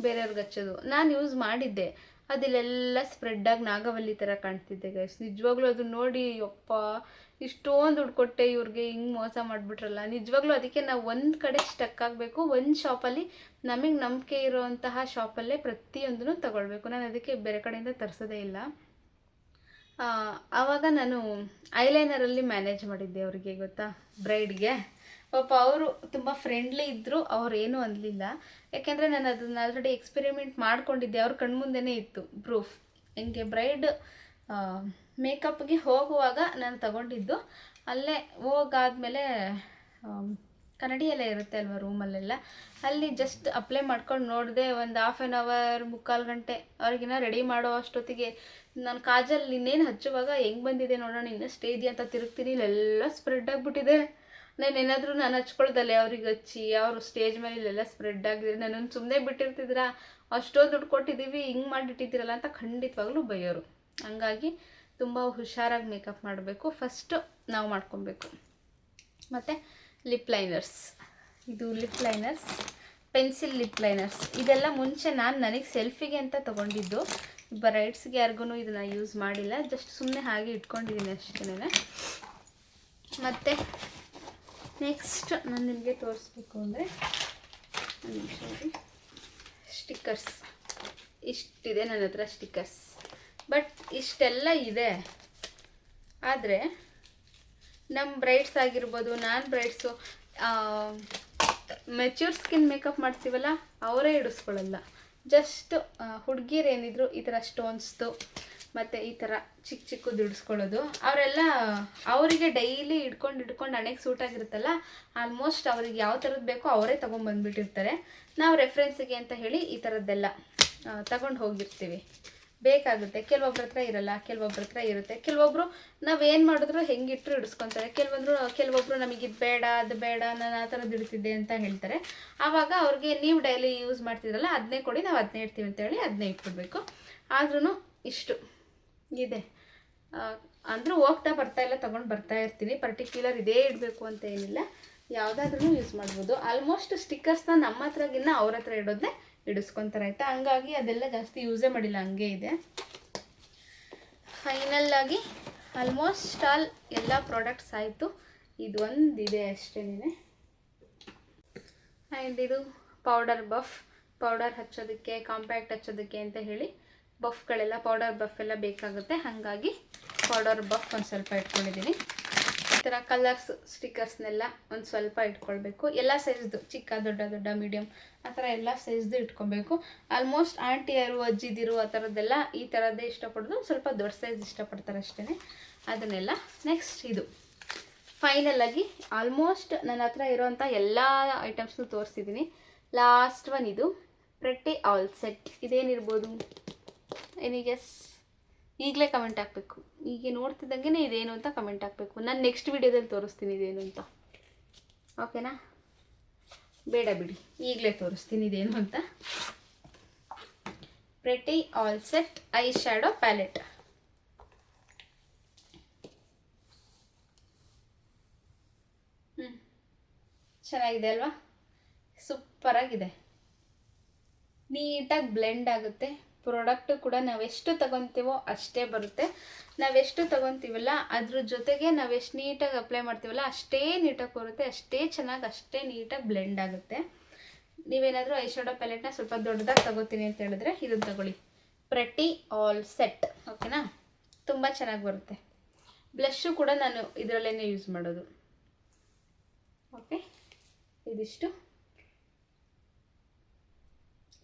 ಬೇರೆಯವ್ರಿಗೆ ಹಚ್ಚೋದು. ನಾನು ಯೂಸ್ ಮಾಡಿದ್ದೆ, ಅದಿಲ್ಲೆಲ್ಲ ಸ್ಪ್ರೆಡ್ಡಾಗಿ ನಾಗವಲ್ಲಿ ಥರ ಕಾಣ್ತಿದ್ದೆ ಗೈಸ್. ನಿಜವಾಗ್ಲೂ ಅದು ನೋಡಿ ಯಪ್ಪ ಇಷ್ಟೊಂದು ದುಡ್ಡು ಕೊಟ್ಟೆ ಇವ್ರಿಗೆ ಹಿಂಗೆ ಮೋಸ ಮಾಡಿಬಿಟ್ರಲ್ಲ. ನಿಜವಾಗ್ಲೂ ಅದಕ್ಕೆ ನಾವು ಒಂದು ಕಡೆ ಸ್ಟಕ್ ಆಗಬೇಕು. ಒಂದು ಶಾಪಲ್ಲಿ ನಮಗೆ ನಂಬಿಕೆ ಇರೋವಂತಹ ಶಾಪಲ್ಲೇ ಪ್ರತಿಯೊಂದನ್ನು ತಗೊಳ್ಬೇಕು. ನಾನು ಅದಕ್ಕೆ ಬೇರೆ ಕಡೆಯಿಂದ ತರಿಸೋದೇ ಇಲ್ಲ. ಆವಾಗ ನಾನು ಐಲೈನರಲ್ಲಿ ಮ್ಯಾನೇಜ್ ಮಾಡಿದ್ದೆ ಅವರಿಗೆ, ಗೊತ್ತಾ, ಬ್ರೈಡ್ಗೆ. ಪಾಪ ಅವರು ತುಂಬ ಫ್ರೆಂಡ್ಲಿ ಇದ್ದರು, ಅವ್ರೇನೂ ಅನ್ನಲಿಲ್ಲ. ಯಾಕೆಂದರೆ ನಾನು ಅದನ್ನು ಆಲ್ರೆಡಿ ಎಕ್ಸ್ಪೆರಿಮೆಂಟ್ ಮಾಡ್ಕೊಂಡಿದ್ದೆ, ಅವ್ರ ಕಣ್ಮುಂದೆನೇ ಇತ್ತು ಪ್ರೂಫ್. ಹಿಂಗೆ ಬ್ರೈಡ್ ಮೇಕಪ್ಗೆ ಹೋಗುವಾಗ ನಾನು ತಗೊಂಡಿದ್ದು. ಅಲ್ಲೇ ಹೋಗಾದ್ಮೇಲೆ ಕನ್ನಡಿ ಎಲ್ಲ ಇರುತ್ತೆ ಅಲ್ವ ರೂಮಲ್ಲೆಲ್ಲ, ಅಲ್ಲಿ ಜಸ್ಟ್ ಅಪ್ಲೈ ಮಾಡ್ಕೊಂಡು ನೋಡಿದೆ. ಒಂದು 1/2 ಅವರ್ 3/4 ಗಂಟೆ ಅವ್ರಿಗಿನ್ನ ರೆಡಿ ಮಾಡೋ ಅಷ್ಟೊತ್ತಿಗೆ ನಾನು ಕಾಜಲ್ ಇನ್ನೇನು ಹಚ್ಚುವಾಗ ಹೆಂಗೆ ಬಂದಿದೆ ನೋಡೋಣ, ಇನ್ನಷ್ಟು ಇದೆಯಾ ಅಂತ ತಿರುಗ್ತೀನಿ, ಇಲ್ಲೆಲ್ಲ ಸ್ಪ್ರೆಡ್ ಆಗಿಬಿಟ್ಟಿದೆ. ನಾನು ಹಚ್ಕೊಳ್ದಲ್ಲೇ ಅವ್ರಿಗೆ ಹಚ್ಚಿ ಅವರು ಸ್ಟೇಜ್ ಮೇಲೆ ಇಲ್ಲೆಲ್ಲ ಸ್ಪ್ರೆಡ್ ಆಗಿದೆ. ನನ್ನನ್ನು ಸುಮ್ಮನೆ ಬಿಟ್ಟಿರ್ತಿದ್ರ, ಅಷ್ಟೊಂದು ದುಡ್ಡು ಕೊಟ್ಟಿದ್ದೀವಿ ಹಿಂಗೆ ಮಾಡಿಟ್ಟಿದ್ದೀರಲ್ಲ ಅಂತ ಖಂಡಿತವಾಗ್ಲೂ ಬೈಯೋರು. ಹಂಗಾಗಿ ತುಂಬ ಹುಷಾರಾಗಿ ಮೇಕಪ್ ಮಾಡಬೇಕು. ಫಸ್ಟು ನಾವು ಮಾಡ್ಕೊಬೇಕು. ಮತ್ತು ಲಿಪ್ ಲೈನರ್ಸ್, ಇದು lip liners, pencil lip liners. ಇದೆಲ್ಲ ಮುಂಚೆ ನನಗೆ ಸೆಲ್ಫಿಗೆ ಅಂತ ತೊಗೊಂಡಿದ್ದು. ಬ್ರೈಡ್ಸ್ಗೆ ಯಾರಿಗೂ ಇದನ್ನು ಯೂಸ್ ಮಾಡಿಲ್ಲ, ಜಸ್ಟ್ ಸುಮ್ಮನೆ ಹಾಗೆ ಇಟ್ಕೊಂಡಿದ್ದೀನಿ ಅಷ್ಟೇ. ಮತ್ತು ನೆಕ್ಸ್ಟ್ ನಾನು ನಿಮಗೆ ತೋರಿಸ್ಬೇಕು ಅಂದರೆ ಸ್ಟಿಕ್ಕರ್ಸ್. ಇಷ್ಟಿದೆ ನನ್ನ ಹತ್ರ ಸ್ಟಿಕ್ಕರ್ಸ್. ಬಟ್ ಇಷ್ಟೆಲ್ಲ ಇದೆ, ಆದರೆ ನಮ್ಮ ಬ್ರೈಡ್ಸ್ ಆಗಿರ್ಬೋದು, ನಾನು ಬ್ರೈಡ್ಸು ಮೆಚ್ಯೂರ್ ಸ್ಕಿನ್ ಮೇಕಪ್ ಮಾಡ್ತೀವಲ್ಲ ಅವರೇ ಇಡಿಸ್ಕೊಳ್ಳಲ್ಲ. ಜಸ್ಟ್ ಹುಡುಗಿರು ಏನಿದ್ರು ಈ ಥರ ಸ್ಟೋನ್ಸ್ದು ಮತ್ತು ಈ ಥರ ಚಿಕ್ಕ ಚಿಕ್ಕದು ಇಡಿಸ್ಕೊಳ್ಳೋದು. ಅವರೆಲ್ಲ ಅವರಿಗೆ ಡೈಲಿ ಇಟ್ಕೊಂಡು ಹಣೆಗೆ ಸೂಟ್ ಆಗಿರುತ್ತಲ್ಲ, ಆಲ್ಮೋಸ್ಟ್ ಅವ್ರಿಗೆ ಯಾವ ಥರದ್ದು ಬೇಕೋ ಅವರೇ ತೊಗೊಂಬಂದುಬಿಟ್ಟಿರ್ತಾರೆ. ನಾವು ರೆಫ್ರೆನ್ಸಿಗೆ ಅಂತ ಹೇಳಿ ಈ ಥರದ್ದೆಲ್ಲ ತಗೊಂಡು ಹೋಗಿರ್ತೀವಿ. ಬೇಕಾಗುತ್ತೆ. ಕೆಲವೊಬ್ರ ಹತ್ರ ಇರಲ್ಲ, ಕೆಲವೊಬ್ರ ಹತ್ರ ಇರುತ್ತೆ. ಕೆಲವೊಬ್ಬರು ನಾವೇನು ಮಾಡಿದ್ರು ಹೆಂಗಿಟ್ಟರು ಇಡಿಸ್ಕೊತಾರೆ. ಕೆಲವೊಬ್ಬರು ನಮಗೆ ಇದು ಬೇಡ, ಅದು ಬೇಡ, ನಾನು ಆ ಥರದ್ದು ಇಡ್ತಿದ್ದೆ ಅಂತ ಹೇಳ್ತಾರೆ. ಆವಾಗ ಅವ್ರಿಗೆ ನೀವು ಡೈಲಿ ಯೂಸ್ ಮಾಡ್ತಿದ್ರಲ್ಲ ಅದನ್ನೇ ಕೊಡಿ, ನಾವು ಅದನ್ನೇ ಇಡ್ತೀವಿ ಅಂತೇಳಿ ಅದನ್ನೇ ಇಟ್ಬಿಡ್ಬೇಕು. ಆದ್ರೂ ಇಷ್ಟು ಇದೆ. ಅಂದರೂ ಹೋಗ್ತಾ ಬರ್ತಾ ಎಲ್ಲ ತೊಗೊಂಡು ಬರ್ತಾ ಇರ್ತೀನಿ. ಪರ್ಟಿಕ್ಯುಲರ್ ಇದೇ ಇಡಬೇಕು ಅಂತ ಏನಿಲ್ಲ, ಯಾವುದಾದ್ರೂ ಯೂಸ್ ಮಾಡ್ಬೋದು. ಆಲ್ಮೋಸ್ಟ್ ಸ್ಟಿಕ್ಕರ್ಸ್ನ ನಮ್ಮ ಹತ್ರಗಿನ್ನ ಅವ್ರ ಹತ್ರ ಇಡೋದೇ ಇಡಿಸ್ಕೊತಾರೆ, ಆಯಿತಾ. ಹಂಗಾಗಿ ಅದೆಲ್ಲ ಜಾಸ್ತಿ ಯೂಸೇ ಮಾಡಿಲ್ಲ, ಹಂಗೆ ಇದೆ. ಫೈನಲ್ಲಾಗಿ ಆಲ್ಮೋಸ್ಟ್ ಆಲ್ ಎಲ್ಲ ಪ್ರಾಡಕ್ಟ್ಸ್ ಆಯಿತು. ಇದು ಒಂದಿದೆ ಅಷ್ಟೇ. ಆ್ಯಂಡ್ ಇದು ಪೌಡರ್ ಹಚ್ಚೋದಕ್ಕೆ, ಕಾಂಪ್ಯಾಕ್ಟ್ ಹಚ್ಚೋದಕ್ಕೆ ಅಂತ ಹೇಳಿ ಬಫ್ಗಳೆಲ್ಲ, ಪೌಡರ್ ಬಫ್ ಎಲ್ಲ ಬೇಕಾಗುತ್ತೆ. ಹಾಗಾಗಿ ಪೌಡರ್ ಬಫ್ ಒಂದು ಸ್ವಲ್ಪ ಇಟ್ಕೊಂಡಿದ್ದೀನಿ. ಈ ಥರ ಕಲರ್ಸ್ ಸ್ಟಿಕ್ಕರ್ಸ್ನೆಲ್ಲ ಒಂದು ಸ್ವಲ್ಪ ಇಟ್ಕೊಳ್ಬೇಕು. ಎಲ್ಲ ಸೈಜ್ದು, ಚಿಕ್ಕ ದೊಡ್ಡ ಮೀಡಿಯಮ್ ಆ ಥರ ಎಲ್ಲ ಸೈಜ್ದು ಇಟ್ಕೊಬೇಕು. ಆಲ್ಮೋಸ್ಟ್ ಆಂಟಿಯರು ಅಜ್ಜಿದಿರು ಆ ಥರದ್ದೆಲ್ಲ ಈ ಥರದ್ದೇ ಇಷ್ಟಪಡೋದು, ಸ್ವಲ್ಪ ದೊಡ್ಡ ಸೈಜ್ ಇಷ್ಟಪಡ್ತಾರೆ ಅಷ್ಟೇ. ಅದನ್ನೆಲ್ಲ ನೆಕ್ಸ್ಟ್ ಇದು ಫೈನಲಾಗಿ ಆಲ್ಮೋಸ್ಟ್ ನನ್ನ ಹತ್ರ ಇರೋವಂಥ ಎಲ್ಲ ಐಟಮ್ಸ್ನು ತೋರಿಸಿದ್ದೀನಿ. ಲಾಸ್ಟ್ ಒನ್ ಇದು ಪ್ರೆಟ್ಟಿ ಆಲ್ ಸೆಟ್. ಇದೇನಿರ್ಬೋದು ಎನಿಗೆಸ್? ಈಗಲೇ ಕಮೆಂಟ್ ಹಾಕಬೇಕು. ಹೀಗೆ ನೋಡ್ತಿದ್ದಂಗೆ ಇದೇನು ಅಂತ ಕಮೆಂಟ್ ಹಾಕಬೇಕು. ನಾನು ನೆಕ್ಸ್ಟ್ ವಿಡಿಯೋದಲ್ಲಿ ತೋರಿಸ್ತೀನಿ ಇದೇನು ಅಂತ, ಓಕೆನಾ? ಬೇಡ ಬಿಡಿ, ಈಗಲೇ ತೋರಿಸ್ತೀನಿ ಇದೇನು ಅಂತ. Pretty all set I shadow palette. ಚೆನ್ನಾಗಿದೆ ಅಲ್ವಾ? ಸೂಪರಾಗಿದೆ. ನೀಟಾಗಿ ಬ್ಲೆಂಡ್ ಆಗುತ್ತೆ. ಪ್ರಾಡಕ್ಟು ಕೂಡ ನಾವೆಷ್ಟು ತಗೊತೀವೋ ಅಷ್ಟೇ ಬರುತ್ತೆ. ನಾವೆಷ್ಟು ತಗೊತೀವಲ್ಲ ಅದ್ರ ಜೊತೆಗೆ ನಾವೆಷ್ಟು ನೀಟಾಗಿ ಅಪ್ಲೈ ಮಾಡ್ತೀವಲ್ಲ ಅಷ್ಟೇ ನೀಟಾಗಿ ಬರುತ್ತೆ, ಅಷ್ಟೇ ಚೆನ್ನಾಗಿ, ಅಷ್ಟೇ ನೀಟಾಗಿ ಬ್ಲೆಂಡ್ ಆಗುತ್ತೆ. ನೀವೇನಾದರೂ ಐ ಶ್ಯಾಡೋ ಪ್ಯಾಲೆಟ್ನ ಸ್ವಲ್ಪ ದೊಡ್ಡದಾಗಿ ತಗೋತೀನಿ ಅಂತ ಹೇಳಿದ್ರೆ ಇದನ್ನು ತಗೊಳ್ಳಿ, ಪ್ರೆಟ್ಟಿ ಆಲ್ ಸೆಟ್, ಓಕೆನಾ? ತುಂಬ ಚೆನ್ನಾಗಿ ಬರುತ್ತೆ. ಬ್ಲಷ್ಷು ಕೂಡ ನಾನು ಇದರಲ್ಲೇ ಯೂಸ್ ಮಾಡೋದು. ಓಕೆ, ಇದಿಷ್ಟು.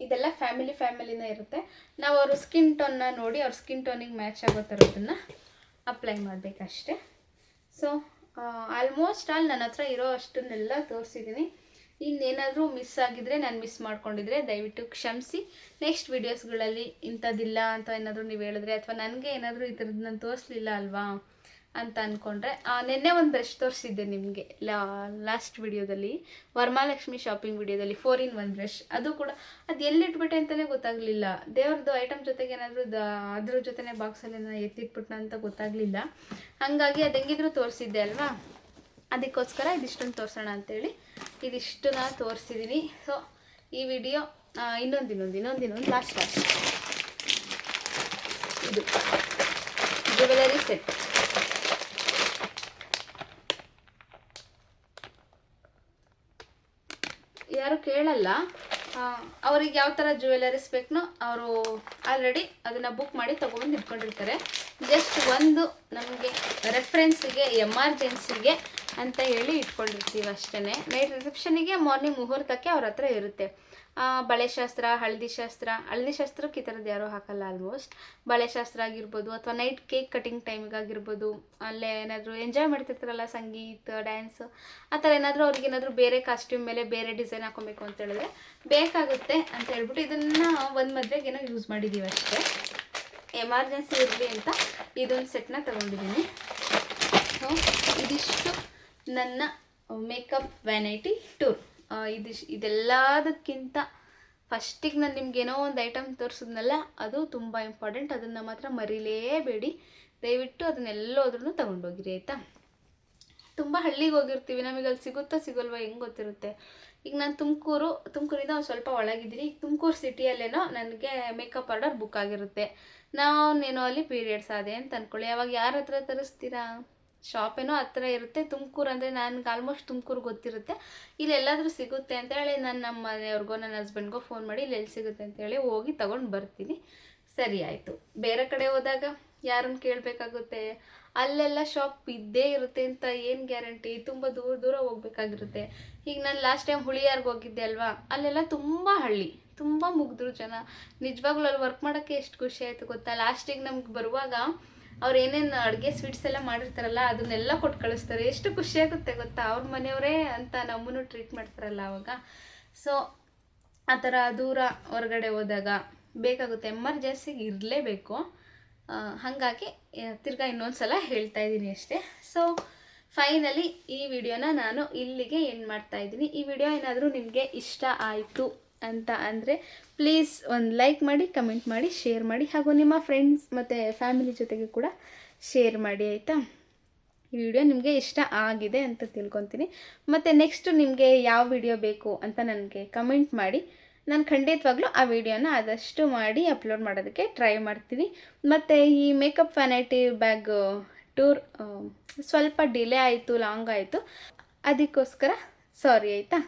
ಇದೆಲ್ಲ ಫ್ಯಾಮಿಲಿನೇ ಇರುತ್ತೆ. ನಾವು ಅವ್ರ ಸ್ಕಿನ್ ಟೋನ್ನ ನೋಡಿ ಅವ್ರ ಸ್ಕಿನ್ ಟೋನಿಗೆ ಮ್ಯಾಚ್ ಆಗೋ ಥರದನ್ನು ಅಪ್ಲೈ ಮಾಡಬೇಕಷ್ಟೆ. ಸೊ ಆಲ್ಮೋಸ್ಟ್ ಆಲ್ ನನ್ನ ಹತ್ರ ಇರೋ ಅಷ್ಟನ್ನೆಲ್ಲ ತೋರಿಸಿದ್ದೀನಿ. ಇನ್ನೇನಾದರೂ ಮಿಸ್ ಆಗಿದ್ರೆ, ನಾನು ಮಿಸ್ ಮಾಡ್ಕೊಂಡಿದ್ರೆ ದಯವಿಟ್ಟು ಕ್ಷಮಿಸಿ. ನೆಕ್ಸ್ಟ್ ವೀಡಿಯೋಸ್ಗಳಲ್ಲಿ ಇಂಥದ್ದಿಲ್ಲ ಅಂತ ಏನಾದರೂ ನೀವು ಹೇಳಿದ್ರೆ, ಅಥವಾ ನನಗೆ ಏನಾದರೂ ಈ ಥರದ್ದು ನಾನು ತೋರಿಸ್ಲಿಲ್ಲ ಅಲ್ವಾ ಅಂತ ಅಂದ್ಕೊಂಡ್ರೆ, ನಿನ್ನೆ ಒಂದು ಬ್ರಷ್ ತೋರಿಸಿದ್ದೆ ನಿಮಗೆ ಲಾಸ್ಟ್ ವಿಡಿಯೋದಲ್ಲಿ, ವರಮಹಾಲಕ್ಷ್ಮಿ ಶಾಪಿಂಗ್ ವಿಡಿಯೋದಲ್ಲಿ 4-in-1 ಬ್ರಷ್. ಅದು ಕೂಡ ಅದು ಎಲ್ಲಿಟ್ಬಿಟ್ಟೆ ಅಂತಲೇ ಗೊತ್ತಾಗಲಿಲ್ಲ. ದೇವ್ರದ್ದು ಐಟಮ್ ಜೊತೆಗೆ ಏನಾದರೂ ಅದ್ರ ಜೊತೆನೇ ಬಾಕ್ಸಲ್ಲಿ ನಾನು ಎತ್ತಿಟ್ಬಿಟ್ನ ಅಂತ ಗೊತ್ತಾಗಲಿಲ್ಲ. ಹಾಗಾಗಿ ಅದು ಹೆಂಗಿದ್ರು ತೋರಿಸಿದ್ದೆ ಅಲ್ವಾ, ಅದಕ್ಕೋಸ್ಕರ ಇದಿಷ್ಟೊಂದು ತೋರಿಸೋಣ ಅಂತೇಳಿ ಇದಿಷ್ಟು ನಾನು ತೋರಿಸಿದ್ದೀನಿ. ಸೊ ಈ ವಿಡಿಯೋ ಇನ್ನೊಂದು ಲಾಸ್ಟ್ ಇದು ಜ್ಯುವೆಲರಿ ಸೆಟ್. ಯಾರು ಕೇಳಲ್ಲ, ಅವ್ರಿಗೆ ಯಾವ ಥರ ಜ್ಯುವೆಲರೀಸ್ ಬೇಕೋ ಅವರು ಆಲ್ರೆಡಿ ಅದನ್ನು ಬುಕ್ ಮಾಡಿ ತೊಗೊಬಂದು ಇಟ್ಕೊಂಡಿರ್ತಾರೆ. ಜಸ್ಟ್ ಒಂದು ನಮಗೆ ರೆಫ್ರೆನ್ಸಿಗೆ, ಎಮರ್ಜೆನ್ಸಿಗೆ ಅಂತ ಹೇಳಿ ಇಟ್ಕೊಂಡಿರ್ತೀವಿ ಅಷ್ಟೇ. ನೈಟ್ ರಿಸೆಪ್ಷನಿಗೆ ಮಾರ್ನಿಂಗ್ ಮುಹೂರ್ತಕ್ಕೆ ಅವ್ರ ಹತ್ರ ಇರುತ್ತೆ. ಬಳೆ ಶಾಸ್ತ್ರ, ಹಳದಿ ಶಾಸ್ತ್ರಕ್ಕೆ ಈ ಥರದ್ದು ಯಾರೂ ಹಾಕಲ್ಲ ಆಲ್ಮೋಸ್ಟ್. ಬಳೆ ಶಾಸ್ತ್ರ ಆಗಿರ್ಬೋದು, ಅಥವಾ ನೈಟ್ ಕೇಕ್ ಕಟಿಂಗ್ ಟೈಮಿಗಾಗಿರ್ಬೋದು, ಅಲ್ಲೇ ಏನಾದರೂ ಎಂಜಾಯ್ ಮಾಡ್ತಿರ್ತಾರಲ್ಲ, ಸಂಗೀತ, ಡ್ಯಾನ್ಸ್, ಆ ಥರ ಏನಾದರೂ ಅವ್ರಿಗೇನಾದರೂ ಬೇರೆ ಕಾಸ್ಟ್ಯೂಮ್ ಮೇಲೆ ಬೇರೆ ಡಿಸೈನ್ ಹಾಕೊಬೇಕು ಅಂತ ಹೇಳಿದ್ರೆ ಬೇಕಾಗುತ್ತೆ ಅಂತ ಹೇಳ್ಬಿಟ್ಟು ಇದನ್ನು ಒಂದು ಮದುವೆಗೇನೋ ಯೂಸ್ ಮಾಡಿದ್ದೀವಿ ಅಷ್ಟೇ. ಎಮರ್ಜೆನ್ಸಿ ಇರಲಿ ಅಂತ ಇದೊಂದು ಸೆಟ್ನ ತೊಗೊಂಡಿದ್ದೀನಿ. ಸೊ ಇದಿಷ್ಟು ನನ್ನ ಮೇಕಪ್ ವ್ಯಾನೈಟಿ ಟೂರ್. ಇದೆಲ್ಲದಕ್ಕಿಂತ ಫಸ್ಟಿಗೆ ನಾನು ನಿಮ್ಗೇನೋ ಒಂದು ಐಟಮ್ ತೋರಿಸಿದ್ನಲ್ಲ, ಅದು ತುಂಬ ಇಂಪಾರ್ಟೆಂಟ್. ಅದನ್ನು ಮಾತ್ರ ಮರಿಲೇಬೇಡಿ. ದಯವಿಟ್ಟು ಅದನ್ನೆಲ್ಲೋದ್ರೂ ತೊಗೊಂಡೋಗಿರಿ ಆಯಿತಾ. ತುಂಬ ಹಳ್ಳಿಗೆ ಹೋಗಿರ್ತೀವಿ, ನಮಗೆ ಅಲ್ಲಿ ಸಿಗುತ್ತೋ ಸಿಗೋಲ್ವ ಹೆಂಗೆ ಗೊತ್ತಿರುತ್ತೆ. ಈಗ ನಾನು ತುಮಕೂರಿಂದ ಒಂದು ಸ್ವಲ್ಪ ಒಳಗಿದ್ದೀನಿ. ಈಗ ತುಮಕೂರು ಸಿಟಿಯಲ್ಲೇನೋ ನನಗೆ ಮೇಕಪ್ ಆರ್ಡರ್ ಬುಕ್ ಆಗಿರುತ್ತೆ. ನಾನೇನೋ ಅಲ್ಲಿ ಪೀರಿಯಡ್ಸ್ ಆದೆ ಅಂತ ಅಂದ್ಕೊಳ್ಳಿ. ಅವಾಗ ಯಾರ ಹತ್ರ ತರಿಸ್ತೀರಾ? ಶಾಪೇನೋ ಹತ್ರ ಇರುತ್ತೆ. ತುಮಕೂರು ಅಂದರೆ ನನಗೆ ಆಲ್ಮೋಸ್ಟ್ ತುಮಕೂರು ಗೊತ್ತಿರುತ್ತೆ. ಇಲ್ಲಿ ಎಲ್ಲಾದರೂ ಸಿಗುತ್ತೆ ಅಂತೇಳಿ ನಾನು ನಮ್ಮ ಮನೆಯವ್ರಿಗೋ ನನ್ನ ಹಸ್ಬೆಂಡ್ಗೋ ಫೋನ್ ಮಾಡಿ ಇಲ್ಲಿ ಎಲ್ಲಿ ಸಿಗುತ್ತೆ ಅಂತೇಳಿ ಹೋಗಿ ತೊಗೊಂಡು ಬರ್ತೀನಿ. ಸರಿ ಆಯಿತು. ಬೇರೆ ಕಡೆ ಹೋದಾಗ ಯಾರನ್ನು ಕೇಳಬೇಕಾಗುತ್ತೆ? ಅಲ್ಲೆಲ್ಲ ಶಾಪ್ ಇದ್ದೇ ಇರುತ್ತೆ ಅಂತ ಏನು ಗ್ಯಾರಂಟಿ? ತುಂಬ ದೂರ ಹೋಗ್ಬೇಕಾಗಿರುತ್ತೆ. ಈಗ ನಾನು ಲಾಸ್ಟ್ ಟೈಮ್ ಹುಳಿಯಾರ್ಗೆ ಹೋಗಿದ್ದೆ ಅಲ್ವಾ, ಅಲ್ಲೆಲ್ಲ ತುಂಬ ಹಳ್ಳಿ, ತುಂಬ ಮುಗ್ದ್ರು ಜನ. ನಿಜವಾಗ್ಲೂ ಅಲ್ಲಿ ವರ್ಕ್ ಮಾಡೋಕ್ಕೆ ಎಷ್ಟು ಖುಷಿ ಆಯಿತು ಗೊತ್ತಾ. ಲಾಸ್ಟಿಗೆ ನಮ್ಗೆ ಬರುವಾಗ ಅವ್ರು ಏನೇನು ಅಡುಗೆ ಸ್ವೀಟ್ಸ್ ಎಲ್ಲ ಮಾಡಿರ್ತಾರಲ್ಲ ಅದನ್ನೆಲ್ಲ ಕೊಟ್ಟು ಕಳಿಸ್ತಾರೆ. ಎಷ್ಟು ಖುಷಿಯಾಗುತ್ತೆ ಗೊತ್ತಾ. ಅವ್ರ ಮನೆಯವರೇ ಅಂತ ನಮ್ಮನ್ನು ಟ್ರೀಟ್ ಮಾಡ್ತಾರಲ್ಲ ಆವಾಗ. ಸೊ ಆ ಥರ ದೂರ ಹೊರಗಡೆ ಹೋದಾಗ ಬೇಕಾಗುತ್ತೆ, ಎಮರ್ಜೆನ್ಸಿಗೆ ಇರಲೇಬೇಕು. ಹಾಗಾಗಿ ತಿರ್ಗಾ ಇನ್ನೊಂದು ಸಲ ಹೇಳ್ತಾ ಇದ್ದೀನಿ ಅಷ್ಟೇ. ಸೊ ಫೈನಲಿ ಈ ವಿಡಿಯೋನ ನಾನು ಇಲ್ಲಿಗೆ ಎಂಡ್ ಮಾಡ್ತಾ ಇದ್ದೀನಿ. ಈ ವಿಡಿಯೋ ಏನಾದರೂ ನಿಮಗೆ ಇಷ್ಟ ಆಯಿತು ಅಂತ ಅಂದರೆ ಪ್ಲೀಸ್ ಒಂದು ಲೈಕ್ ಮಾಡಿ, ಕಮೆಂಟ್ ಮಾಡಿ, ಶೇರ್ ಮಾಡಿ, ಹಾಗೂ ನಿಮ್ಮ ಫ್ರೆಂಡ್ಸ್ ಮತ್ತು ಫ್ಯಾಮಿಲಿ ಜೊತೆಗೆ ಕೂಡ ಶೇರ್ ಮಾಡಿ ಆಯಿತಾ. ಈ ವಿಡಿಯೋ ನಿಮಗೆ ಇಷ್ಟ ಆಗಿದೆ ಅಂತ ತಿಳ್ಕೊತೀನಿ. ಮತ್ತು ನೆಕ್ಸ್ಟು ನಿಮಗೆ ಯಾವ ವಿಡಿಯೋ ಬೇಕು ಅಂತ ನನಗೆ ಕಮೆಂಟ್ ಮಾಡಿ. ನಾನು ಖಂಡಿತವಾಗ್ಲೂ ಆ ವಿಡಿಯೋನ ಆದಷ್ಟು ಮಾಡಿ ಅಪ್ಲೋಡ್ ಮಾಡೋದಕ್ಕೆ ಟ್ರೈ ಮಾಡ್ತೀನಿ. ಮತ್ತು ಈ ಮೇಕಪ್ ವ್ಯಾನೈಟಿ ಬ್ಯಾಗ್ ಟೂರ್ ಸ್ವಲ್ಪ ಡಿಲೇ ಆಯಿತು, ಲಾಂಗ್ ಆಯಿತು, ಅದಕ್ಕೋಸ್ಕರ ಸಾರಿ ಆಯಿತಾ.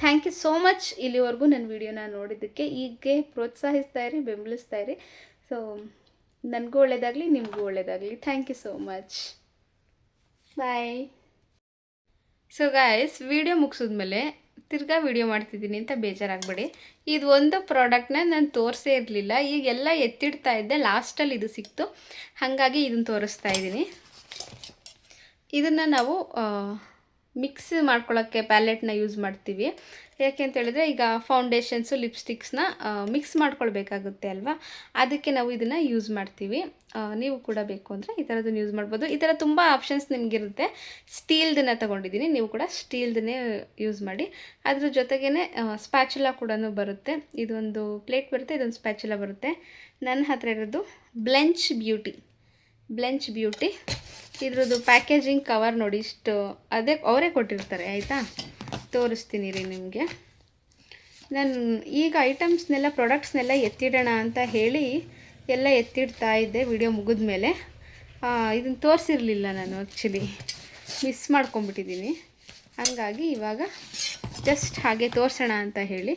ಥ್ಯಾಂಕ್ ಯು ಸೋ ಮಚ್ ಇಲ್ಲಿವರೆಗೂ ನನ್ನ ವಿಡಿಯೋನ ನೋಡಿದ್ದಕ್ಕೆ. ಹೀಗೆ ಪ್ರೋತ್ಸಾಹಿಸ್ತಾ ಇರಿ, ಬೆಂಬಲಿಸ್ತಾ ಇರಿ. ಸೊ ನನಗೂ ಒಳ್ಳೆಯದಾಗಲಿ, ನಿಮಗೂ ಒಳ್ಳೆಯದಾಗಲಿ. Thank you so much. Bye. So guys, video ಮುಗಿಸಿದ್ಮೇಲೆ ತಿರ್ಗಾ ವಿಡಿಯೋ ಮಾಡ್ತಿದ್ದೀನಿ ಅಂತ ಬೇಜಾರಾಗಬೇಡಿ. ಇದು ಒಂದು ಪ್ರಾಡಕ್ಟ್ನ ನಾನು ತೋರಿಸೇ ಇರಲಿಲ್ಲ. ಈಗೆಲ್ಲ ಎತ್ತಿಡ್ತಾ ಇದ್ದೆ, ಲಾಸ್ಟಲ್ಲಿ ಇದು ಸಿಕ್ತು, ಹಾಗಾಗಿ ಇದನ್ನು ತೋರಿಸ್ತಾ ಇದ್ದೀನಿ. ಇದನ್ನು ನಾವು ಮಿಕ್ಸ್ ಮಾಡ್ಕೊಳ್ಳೋಕ್ಕೆ ಪ್ಯಾಲೆಟ್ನ ಯೂಸ್ ಮಾಡ್ತೀವಿ. ಯಾಕೆ ಅಂತ ಹೇಳಿದ್ರೆ ಈಗ ಫೌಂಡೇಶನ್ಸು, ಲಿಪ್ಸ್ಟಿಕ್ಸ್ನ ಮಿಕ್ಸ್ ಮಾಡ್ಕೊಳ್ಬೇಕಾಗುತ್ತೆ ಅಲ್ವಾ, ಅದಕ್ಕೆ ನಾವು ಇದನ್ನು ಯೂಸ್ ಮಾಡ್ತೀವಿ. ನೀವು ಕೂಡ ಬೇಕು ಅಂದರೆ ಈ ಥರದನ್ನು ಯೂಸ್ ಮಾಡ್ಬೋದು. ಈ ಥರ ತುಂಬ ಆಪ್ಷನ್ಸ್ ನಿಮಗಿರುತ್ತೆ. ಸ್ಟೀಲ್ದನ್ನು ತೊಗೊಂಡಿದ್ದೀನಿ, ನೀವು ಕೂಡ ಸ್ಟೀಲ್ದನ್ನೇ ಯೂಸ್ ಮಾಡಿ. ಅದ್ರ ಜೊತೆಗೇ ಸ್ಪ್ಯಾಚುಲಾ ಕೂಡ ಬರುತ್ತೆ. ಇದೊಂದು ಪ್ಲೇಟ್ ಬರುತ್ತೆ, ಇದೊಂದು ಸ್ಪ್ಯಾಚುಲಾ ಬರುತ್ತೆ. ನನ್ನ ಹತ್ರ ಇರೋದು ಬ್ಲೆಂಚ್ ಬ್ಯೂಟಿ. ಇದ್ರದ್ದು ಪ್ಯಾಕೇಜಿಂಗ್ ಕವರ್ ನೋಡಿ, ಇಷ್ಟು ಅದೇ ಅವರೇ ಕೊಟ್ಟಿರ್ತಾರೆ ಆಯಿತಾ. ತೋರಿಸ್ತೀನಿ ರೀ ನಿಮಗೆ. ನಾನು ಈಗ ಐಟಮ್ಸ್ನೆಲ್ಲ, ಪ್ರಾಡಕ್ಟ್ಸ್ನೆಲ್ಲ ಎತ್ತಿಡೋಣ ಅಂತ ಹೇಳಿ ಎಲ್ಲ ಎತ್ತಿಡ್ತಾ ಇದ್ದೆ ವಿಡಿಯೋ ಮುಗಿದ ಮೇಲೆ. ಇದನ್ನು ತೋರಿಸಿರಲಿಲ್ಲ ನಾನು, ಆ್ಯಕ್ಚುಲಿ ಮಿಸ್ ಮಾಡ್ಕೊಂಬಿಟ್ಟಿದ್ದೀನಿ. ಹಾಗಾಗಿ ಇವಾಗ ಜಸ್ಟ್ ಹಾಗೆ ತೋರಿಸೋಣ ಅಂತ ಹೇಳಿ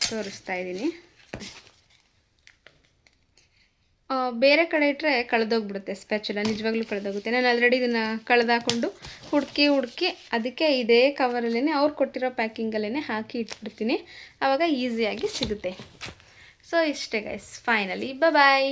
ತೋರಿಸ್ತಾ ಇದ್ದೀನಿ. ಬೇರೆ ಕಡೆ ಇಟ್ಟರೆ ಕಳೆದೋಗ್ಬಿಡುತ್ತೆ ಸ್ಪ್ಯಾಚುಲ, ನಿಜವಾಗ್ಲೂ ಕಳೆದೋಗುತ್ತೆ. ನಾನು ಆಲ್ರೆಡಿ ಇದನ್ನು ಕಳೆದಾಕೊಂಡು ಹುಡುಕಿ ಅದಕ್ಕೆ ಇದೇ ಕವರಲ್ಲೇ ಅವ್ರು ಕೊಟ್ಟಿರೋ ಪ್ಯಾಕಿಂಗಲ್ಲೇ ಹಾಕಿ ಇಟ್ಬಿಡ್ತೀನಿ. ಆವಾಗ ಈಸಿಯಾಗಿ ಸಿಗುತ್ತೆ. ಸೊ ಇಷ್ಟೇ ಗೈಸ್, ಫೈನಲಿ ಬಾಯ್.